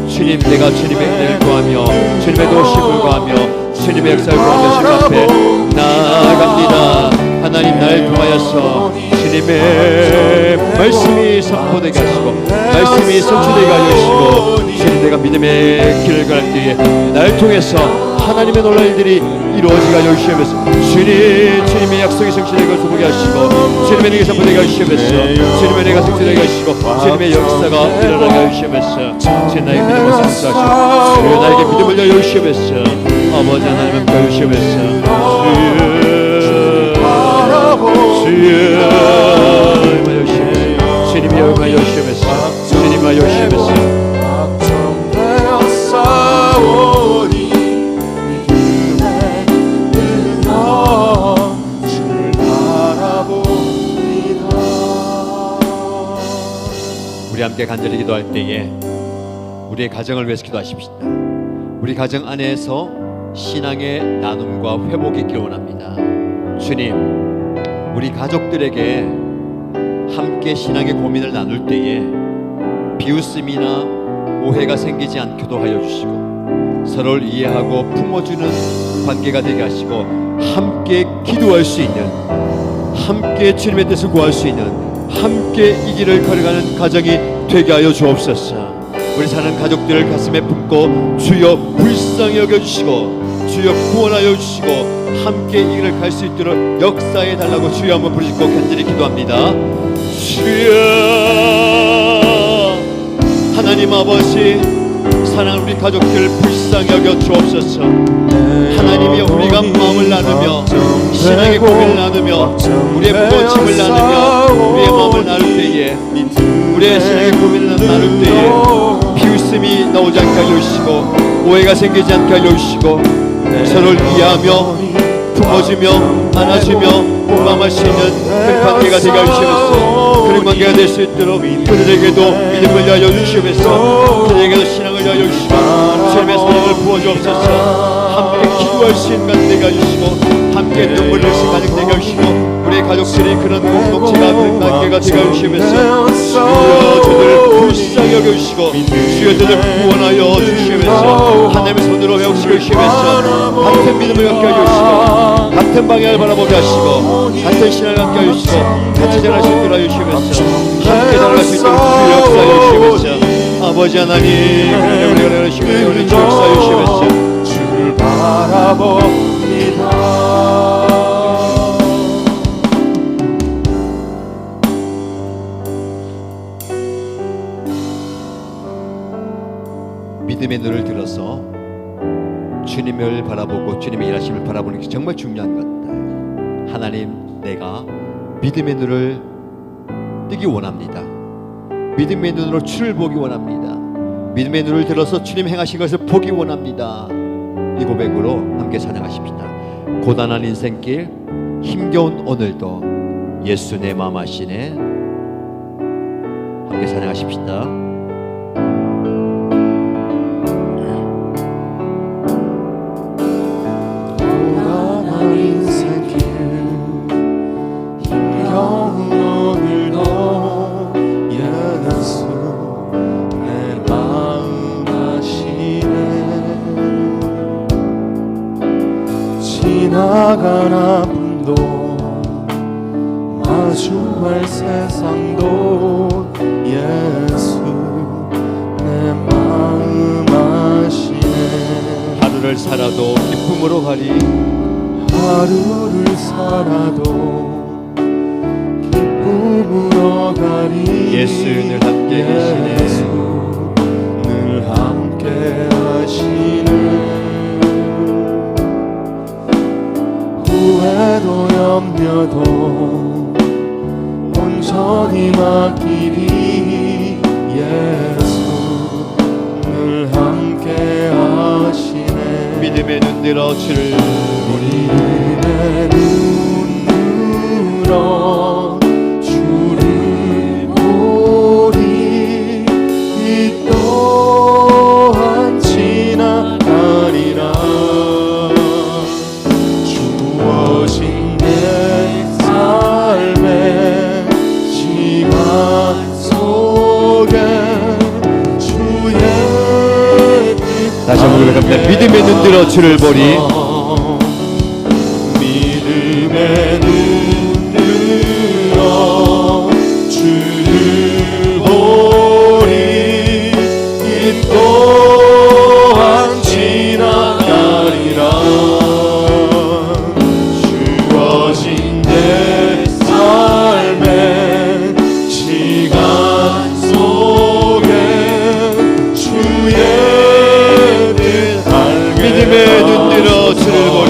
주님, 내가 주님의 은혜를 구하며 주님의 도우심을 구하며 주님의 역사를 구하며 주님 앞에 나아갑니다. 하나님, 나를 통하여서 주님의 말씀이 선포되게 하시고 말씀이 성취되게 하여 주시고 주님, 내가 믿음의 길을 갈 때에 나를 통해서 하나님의 놀라운 일들이 이루어지게 하여 주시면서 주님의 약속이 성취되게 보게 하시고 주님의 내게 선포되게 하여 주시면서 주님의 내가 성취되게 하시고 주님의 역사가 일어나게 하여 주시면서 주님, 나의 믿음을 성취하시고 주여 나에게 믿음을 열려 주시면서 아버지 하나님 함께 하여 주시면서 주여 하여 주시면서 주님이 하여 주시면서 주님 하여 주시면서 우리 함께 간절히 기도할 때에 우리의 가정을 위해서 기도하십시다. 우리 가정 안에서 신앙의 나눔과 회복이 있기를 원합니다. 주님, 우리 가족들에게 함께 신앙의 고민을 나눌 때에 비웃음이나 오해가 생기지 않게도 하여 주시고 서로를 이해하고 품어주는 관계가 되게 하시고 함께 기도할 수 있는, 함께 주님의 뜻을 구할 수 있는, 함께 이 길을 걸어가는 가정이 되게 하여 주옵소서. 우리 사는 가족들을 가슴에 품고 주여 불쌍히 여겨주시고 주여 구원하여 주시고 함께 이 길을 갈 수 있도록 역사해 달라고 주여 한번 부르짖고 간절히 기도합니다. 주여, 하나님 아버지, 사랑하는 우리 가족들을 불쌍히 여겨 주옵소서. 하나님이 우리가 마음을 나누며 신앙의 고민을 나누며 우리의 무거움을 나누며 우리의 마음을 나눌 때에 우리의 신앙의 고민을 나눌 때에 비웃음이 나오지 않게 하여 주시고 오해가 생기지 않게 하여 주시고 서로를 이해하며 품어주며 안아주며 공감할 수 있는 그런 관계가 되게 하시면서 그런 관계가 될 수 있도록 그들에게도 믿음을 여여 주시면서 그들에게도 신앙을 여여 주시고 주님의 사랑을 부어주옵소서. 함께 기도할 수 있는 가정 되게 해주시고 함께 눈물 흘릴 수 있는 가정 되게 해주시고 우리 가족들이 그런 공동체가 그런 관계가 되게 해주시면서 주여 저들을 불쌍히 여겨주시고 주여 저들을 구원하여 주시면서 하나님의 손으로 회복시켜 주시면서 같은 믿음을 갖게 해주시고 같은 방향을 바라보게 하시고 같은 신앙을 갖게 해주시고 같이 자랄 수 있도록 해주시면서 함께 자랄 수 있도록 주여 역사해 주시면서 아버지 하나님 우리가 내려주시고 우리 주 역사해 주시면서 주를 바라봅니다. 믿음의 눈을 들어서 주님을 바라보고 주님의 일하심을 바라보는 게 정말 중요한 것들. 하나님, 내가 믿음의 눈을 뜨기 원합니다. 믿음의 눈으로 주를 보기 원합니다. 믿음의 눈을 들어서 주님 행하신 것을 보기 원합니다. 이 고백으로 함께 찬양하십시다. 고단한 인생길 힘겨운 오늘도 예수 내 맘 아시네 함께 찬양하십시다. 고단한 인생길 힘겨운 오늘도 예수 내 마음 아시네. 지나간 아픔도 마주할 세상도 예수 내 마음 아시네. 하루를 살아도 기쁨으로 가리. 하루를 살아도 기쁨으로 가리. 예수 늘 함께 계시네. 예수 늘 함께 하시네. 후회도 염려도 온전히 맡기리. 예수 늘 함께 하시네. 믿음의 눈 들어 주를 믿음의 눈 들어 주를 보리. 이 또한 지나가리라. 주어진 내 삶의 시간 속에 주의 뜻 다시 한번 고백합니다. 믿음의 눈 들어 주를 보리. 믿음의 눈 들어 주를 보리. 이 또한 지나가리라. 주어진 내 삶의 시간 속에 주의 뜻 알게 믿음의 눈 들어 주를 보리.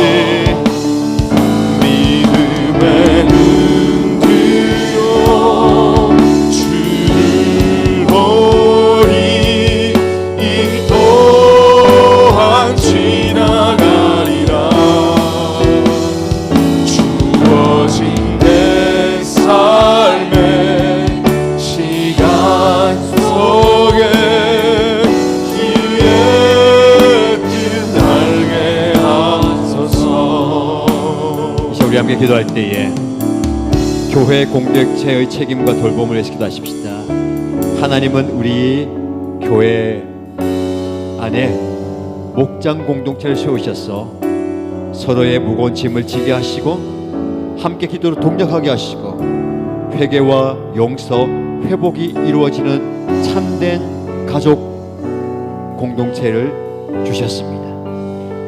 믿음의 눈 들어 주를 보리. 이 또한 지나가리라. 주어진 내 삶의 시간 속에 주의 뜻 알게 하소서. 이제 우리 함께 기도할 때에 교회 공동체의 책임과 돌봄을 기도하십시다. 하나님은 우리 교회 안에 목장 공동체를 세우셔서 서로의 무거운 짐을 지게 하시고 함께 기도로 동력하게 하시고 회개와 용서, 회복이 이루어지는 참된 가족 공동체를 주셨습니다.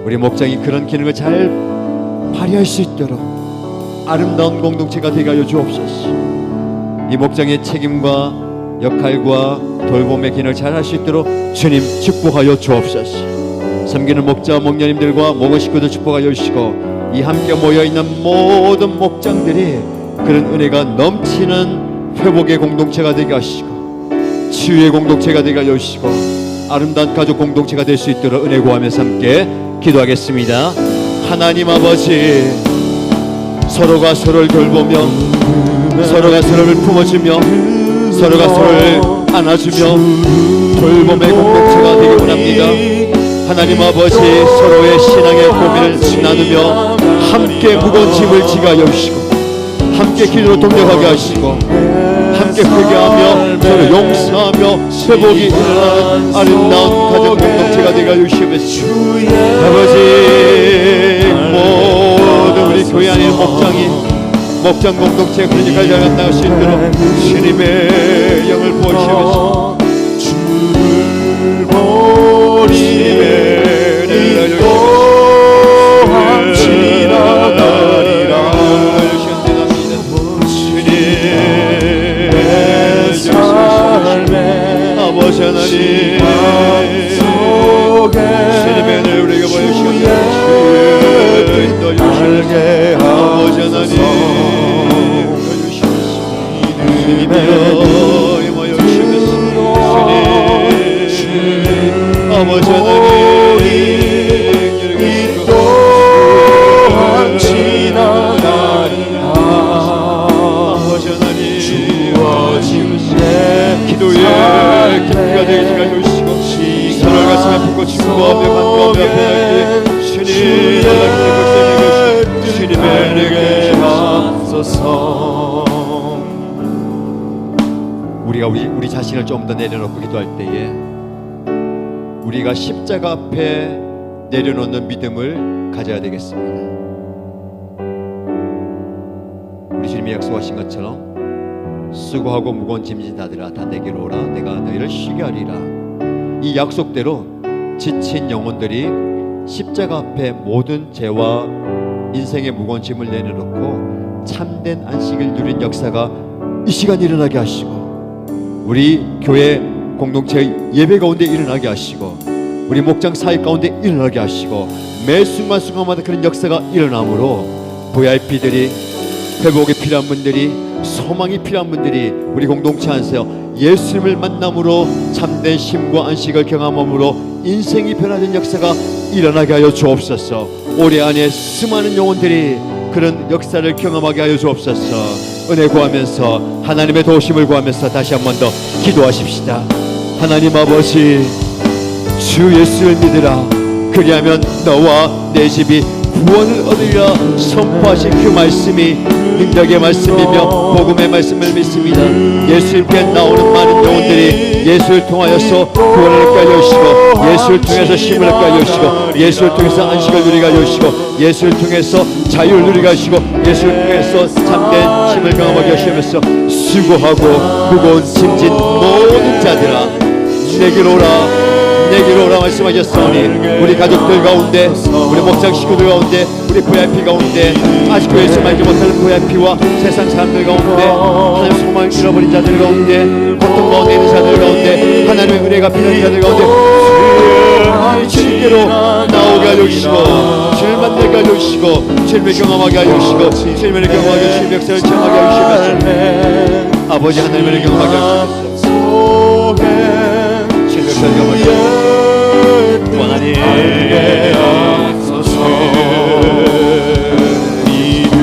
우리 목장이 그런 기능을 잘 발휘할 수 있도록 아름다운 공동체가 되게 하여 주옵소서. 이 목장의 책임과 역할과 돌봄의 기능을 잘 할 수 있도록 주님 축복하여 주옵소서. 섬기는 목자 목녀님들과 목원 식구들 축복하여 주시고 이 함께 모여있는 모든 목장들이 그런 은혜가 넘치는 회복의 공동체가 되게 하시고 치유의 공동체가 되게 하여 주시고 아름다운 가족 공동체가 될 수 있도록 은혜 구하면서 함께 기도하겠습니다. 하나님 아버지, 서로가 서로를 돌보며 서로가 서로를 품어주며 서로가 서로를 안아주며 돌봄의 공동체가 되길 원합니다. 하나님 아버지, 서로의 신앙의 고민을 나누며 함께 무거운 짐을 지게 하여 주시고 함께 기도로 동력하게 하시고 함께 회개하며 서로 용서하며 회복이 일어나는 아름다운 가정 공동체가 되게 하여 주시옵소서. 아버지, 모든 우리 교회 안에 목장 공동체 그러니까 잘 나갈 수 있도록 주님의 영을 부어주시옵소서. 주를 보리. 이 또한 지나가리라. 주님의 삶의 아버지 하나님, 주님의 은혜를 우리에게 보여주시옵소서. 알게 아버지 하나님, 주님이여 임하여 주시옵소서. 주님, 아버지 하나님, 이 또한 지나가리라. 아버지 하나님, 주어진 내 기도 가슴에 품고 증거하며 간구하며 변하게 주님 연락되고 주님의 내게 하소서. 우리가 우리 자신을 좀 더 내려놓고 기도할 때에 우리가 십자가 앞에 내려놓는 믿음을 가져야 되겠습니다. 우리 주님이 약속하신 것처럼 수고하고 무거운 짐진 자들아 다 내게로 오라 내가 너희를 쉬게 하리라. 이 약속대로 지친 영혼들이 십자가 앞에 모든 죄와 인생의 무거운 짐을 내려놓고 참된 안식을 누린 역사가 이 시간 일어나게 하시고 우리 교회 공동체 예배 가운데 일어나게 하시고 우리 목장 사역 가운데 일어나게 하시고 매 순간순간마다 그런 역사가 일어나므로 VIP들이 회복이 필요한 분들이 소망이 필요한 분들이 우리 공동체 안에서 예수님을 만남으로 참된 쉼과 안식을 경험함으로 인생이 변화된 역사가 일어나게 하여 주옵소서. 올해 안에 수많은 영혼들이 그런 역사를 경험하게 하여 주옵소서. 은혜 구하면서 하나님의 도우심을 구하면서 다시 한 번 더 기도하십시다. 하나님 아버지 주 예수를 믿으라 그리하면 너와 내 집이 구원을 얻으리라 선포하신 그 말씀이 능력의 말씀이며 복음의 말씀을 믿습니다. 예수님께 나오는 많은 영혼들이 예수를 통하여서 구원을 얻게 하여 주시고 예수를 통해서 쉼을 얻게 하여 주시고 예수를 통해서 안식을 누리게 하여 주시고 예수를 통해서 자유를 누리게 하시고 예수를 통해서 참된 쉼을 경험하게 하시면서 수고하고 무거운 짐진 모든 자들아 내게로 오라 내게로 오라 말씀하셨사오니 우리 가족들 가운데 우리 목장 식구들 가운데 우리 VIP 가운데 아직도 예수 알지 못하는 VIP와 세상 사람들 가운데 하나님 소망을 잃어버린 자들 가운데 고통 가운데 있는 자들 가운데 하나님의 은혜가 필요한 자들 가운데 주님께로 나오게 하여 주시고 주님을 만나게 하여 주시고 주님을 경험하게 하여 주시고 주님을 경험하게 하여 주시고 역사를 체험하게 하여 주시고 아버지 하나님을 경험하게 하여 주시고 주님을 경험하게 하여 주시고 원하니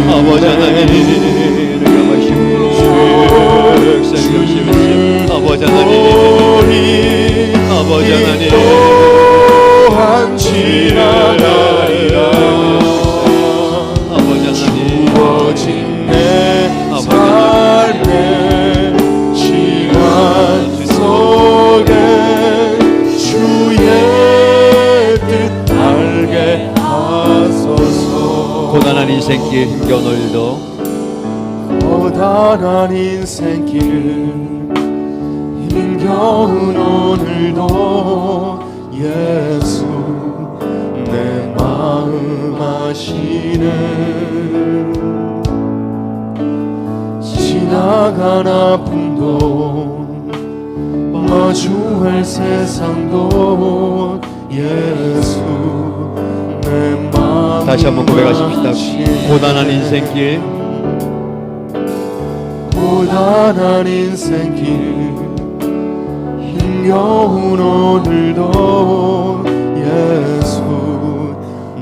아버지 하나님 아버지 하나님 아버지 하나님 또한 지나가리라 아버지 하나님 주어진 내 삶의 시간 속에 주의 뜻 알게 하소서. 고단한 인생길 힘겨운 오늘도 고단한 인생길 힘겨운 오늘도 예수 내 마음 아시네 지나간 아픔도 마주할 세상도 예수 내 마음 다시 한번 고백하십시다. 고단한 인생길 고단한 인생길 힘겨운 오늘도 예수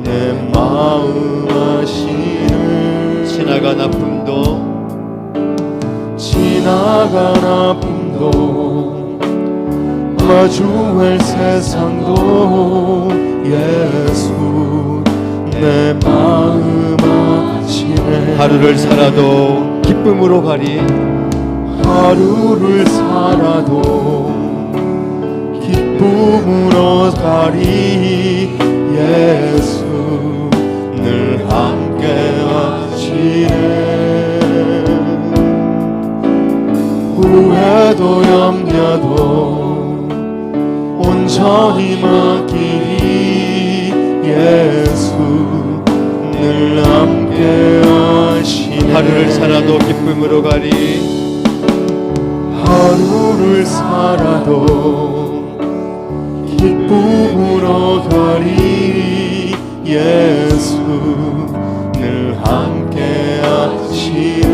내 마음 아시는 지나간 아픔도 지나간 아픔도 마주할 세상도 예수 내 마음 아시네 하루를 살아도 기쁨으로 가리 하루를 살아도 기쁨으로 가리 예수 늘 함께 하시네 후회도 염려도 온전히 맡기리 예수 늘 함께 하시네 하루를 살아도 기쁨으로 가리 하루를 살아도 기쁨으로 가리 예수 늘 함께 하시네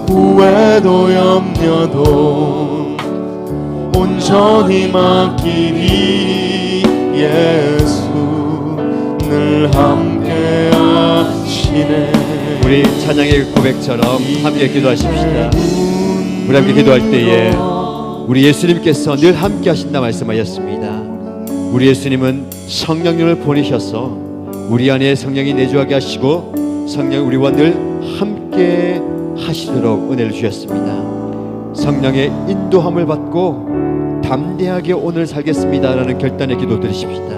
후회도 염려도 온전히 맡기리 예수 늘 함께 하시네 우리 찬양의 고백처럼 함께 기도하십시다. 우리 함께 기도할 때에 우리 예수님께서 늘 함께 하신다 말씀하셨습니다. 우리 예수님은 성령님을 보내셔서 우리 안에 성령이 내주하게 하시고 성령 우리와 늘 함께 하시도록 은혜를 주셨습니다. 성령의 인도함을 받고 담대하게 오늘 살겠습니다라는 결단의 기도 드리십시다.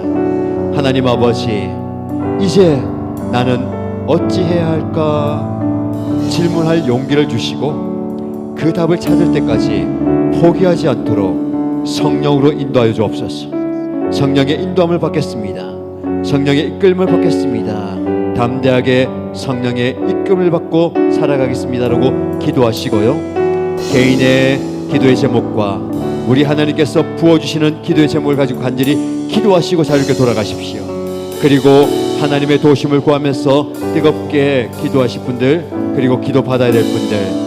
하나님 아버지, 이제 나는 어찌해야 할까 질문할 용기를 주시고 그 답을 찾을 때까지 포기하지 않도록 성령으로 인도하여 주옵소서. 성령의 인도함을 받겠습니다. 성령의 이끌림을 받겠습니다. 담대하게 성령의 이끌림을 받고 살아가겠습니다라고 기도하시고요. 개인의 기도의 제목과 우리 하나님께서 부어주시는 기도의 제목을 가지고 간절히 기도하시고 자유롭게 돌아가십시오. 그리고 하나님의 도우심을 구하면서 뜨겁게 기도하실 분들, 그리고 기도 받아야 될 분들,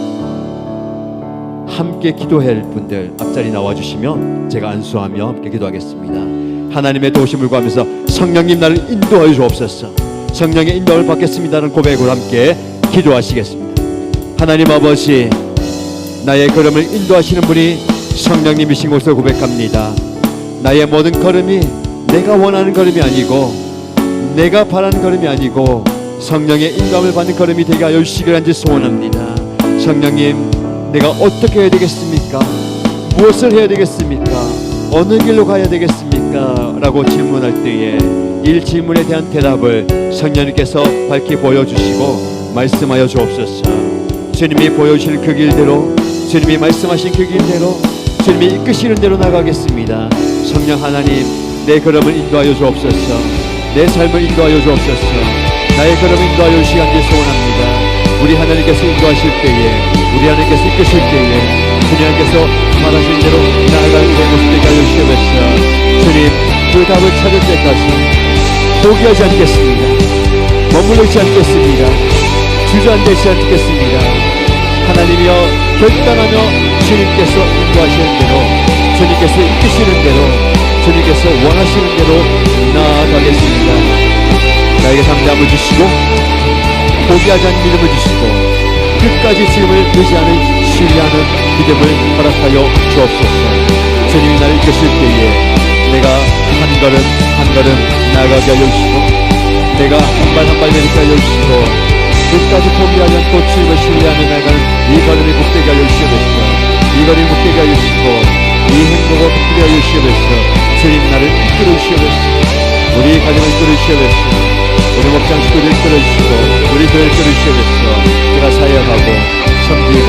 함께 기도해야 할 분들 앞자리 나와주시면 제가 안수하며 함께 기도하겠습니다. 하나님의 도우심을 구하면서 성령님 나를 인도하여 주옵소서. 성령의 인도를 받겠습니다는 고백으로 함께 기도하시겠습니다. 하나님 아버지, 나의 걸음을 인도하시는 분이 성령님이신 것을 고백합니다. 나의 모든 걸음이 내가 원하는 걸음이 아니고 내가 바라는 걸음이 아니고 성령의 인도함을 받는 걸음이 되게 하여 주시기를 간절히 소원합니다. 성령님, 내가 어떻게 해야 되겠습니까? 무엇을 해야 되겠습니까? 어느 길로 가야 되겠습니까? 라고 질문할 때에 이 질문에 대한 대답을 성령님께서 밝히 보여주시고 말씀하여 주옵소서. 주님이 보여주시는 그 길대로, 주님이 말씀하신 그 길대로, 주님이 이끄시는 대로 나가겠습니다. 성령 하나님, 내 걸음을 인도하여 주옵소서. 내 삶을 인도하여 주옵소서. 나의 걸음을 인도하여 주시기 간절히 소원합니다. 우리 하나님께서 인도하실 때에, 우리 하나님께서 이끄실 때에 주님께서 말하신 대로 나아가는 그 모습 되게 하여 주시옵소서. 주님, 그 답을 찾을 때까지 포기하지 않겠습니다. 머무르지 않겠습니다. 주저앉지 않겠습니다. 하나님이여, 결단하며 주님께서 인도하시는 대로, 주님께서 이끄시는 대로, 주님께서 원하시는 대로 나아가겠습니다. 나에게 담대함을 주시고 포기하지 않는 믿음을 주시고 끝까지 주님을 의지하는 신뢰하는 믿음을 허락하여 주옵소서. 주님이 나를 이끄실 때에 내가 한 걸음 한 걸음 나아가게 하여 주시고 내가 한 발 한 발 내딛게 하여 주시고 끝까지 포기하지 않고 주님을 신뢰하며 나가는 이 걸음이 복되게 하여 주시옵소서. 이 걸음이 복되게 하여 주시고 이 행복을 복되게 하여 주시옵소서. 주님 나를 이끌어 주시옵소서. 우리 가정을 이끌어 주시옵소서. 우리 목장 식구를 이끌어 주시고 우리 교회를 이끌어 주시옵소서. 제가 사역하고 섬기고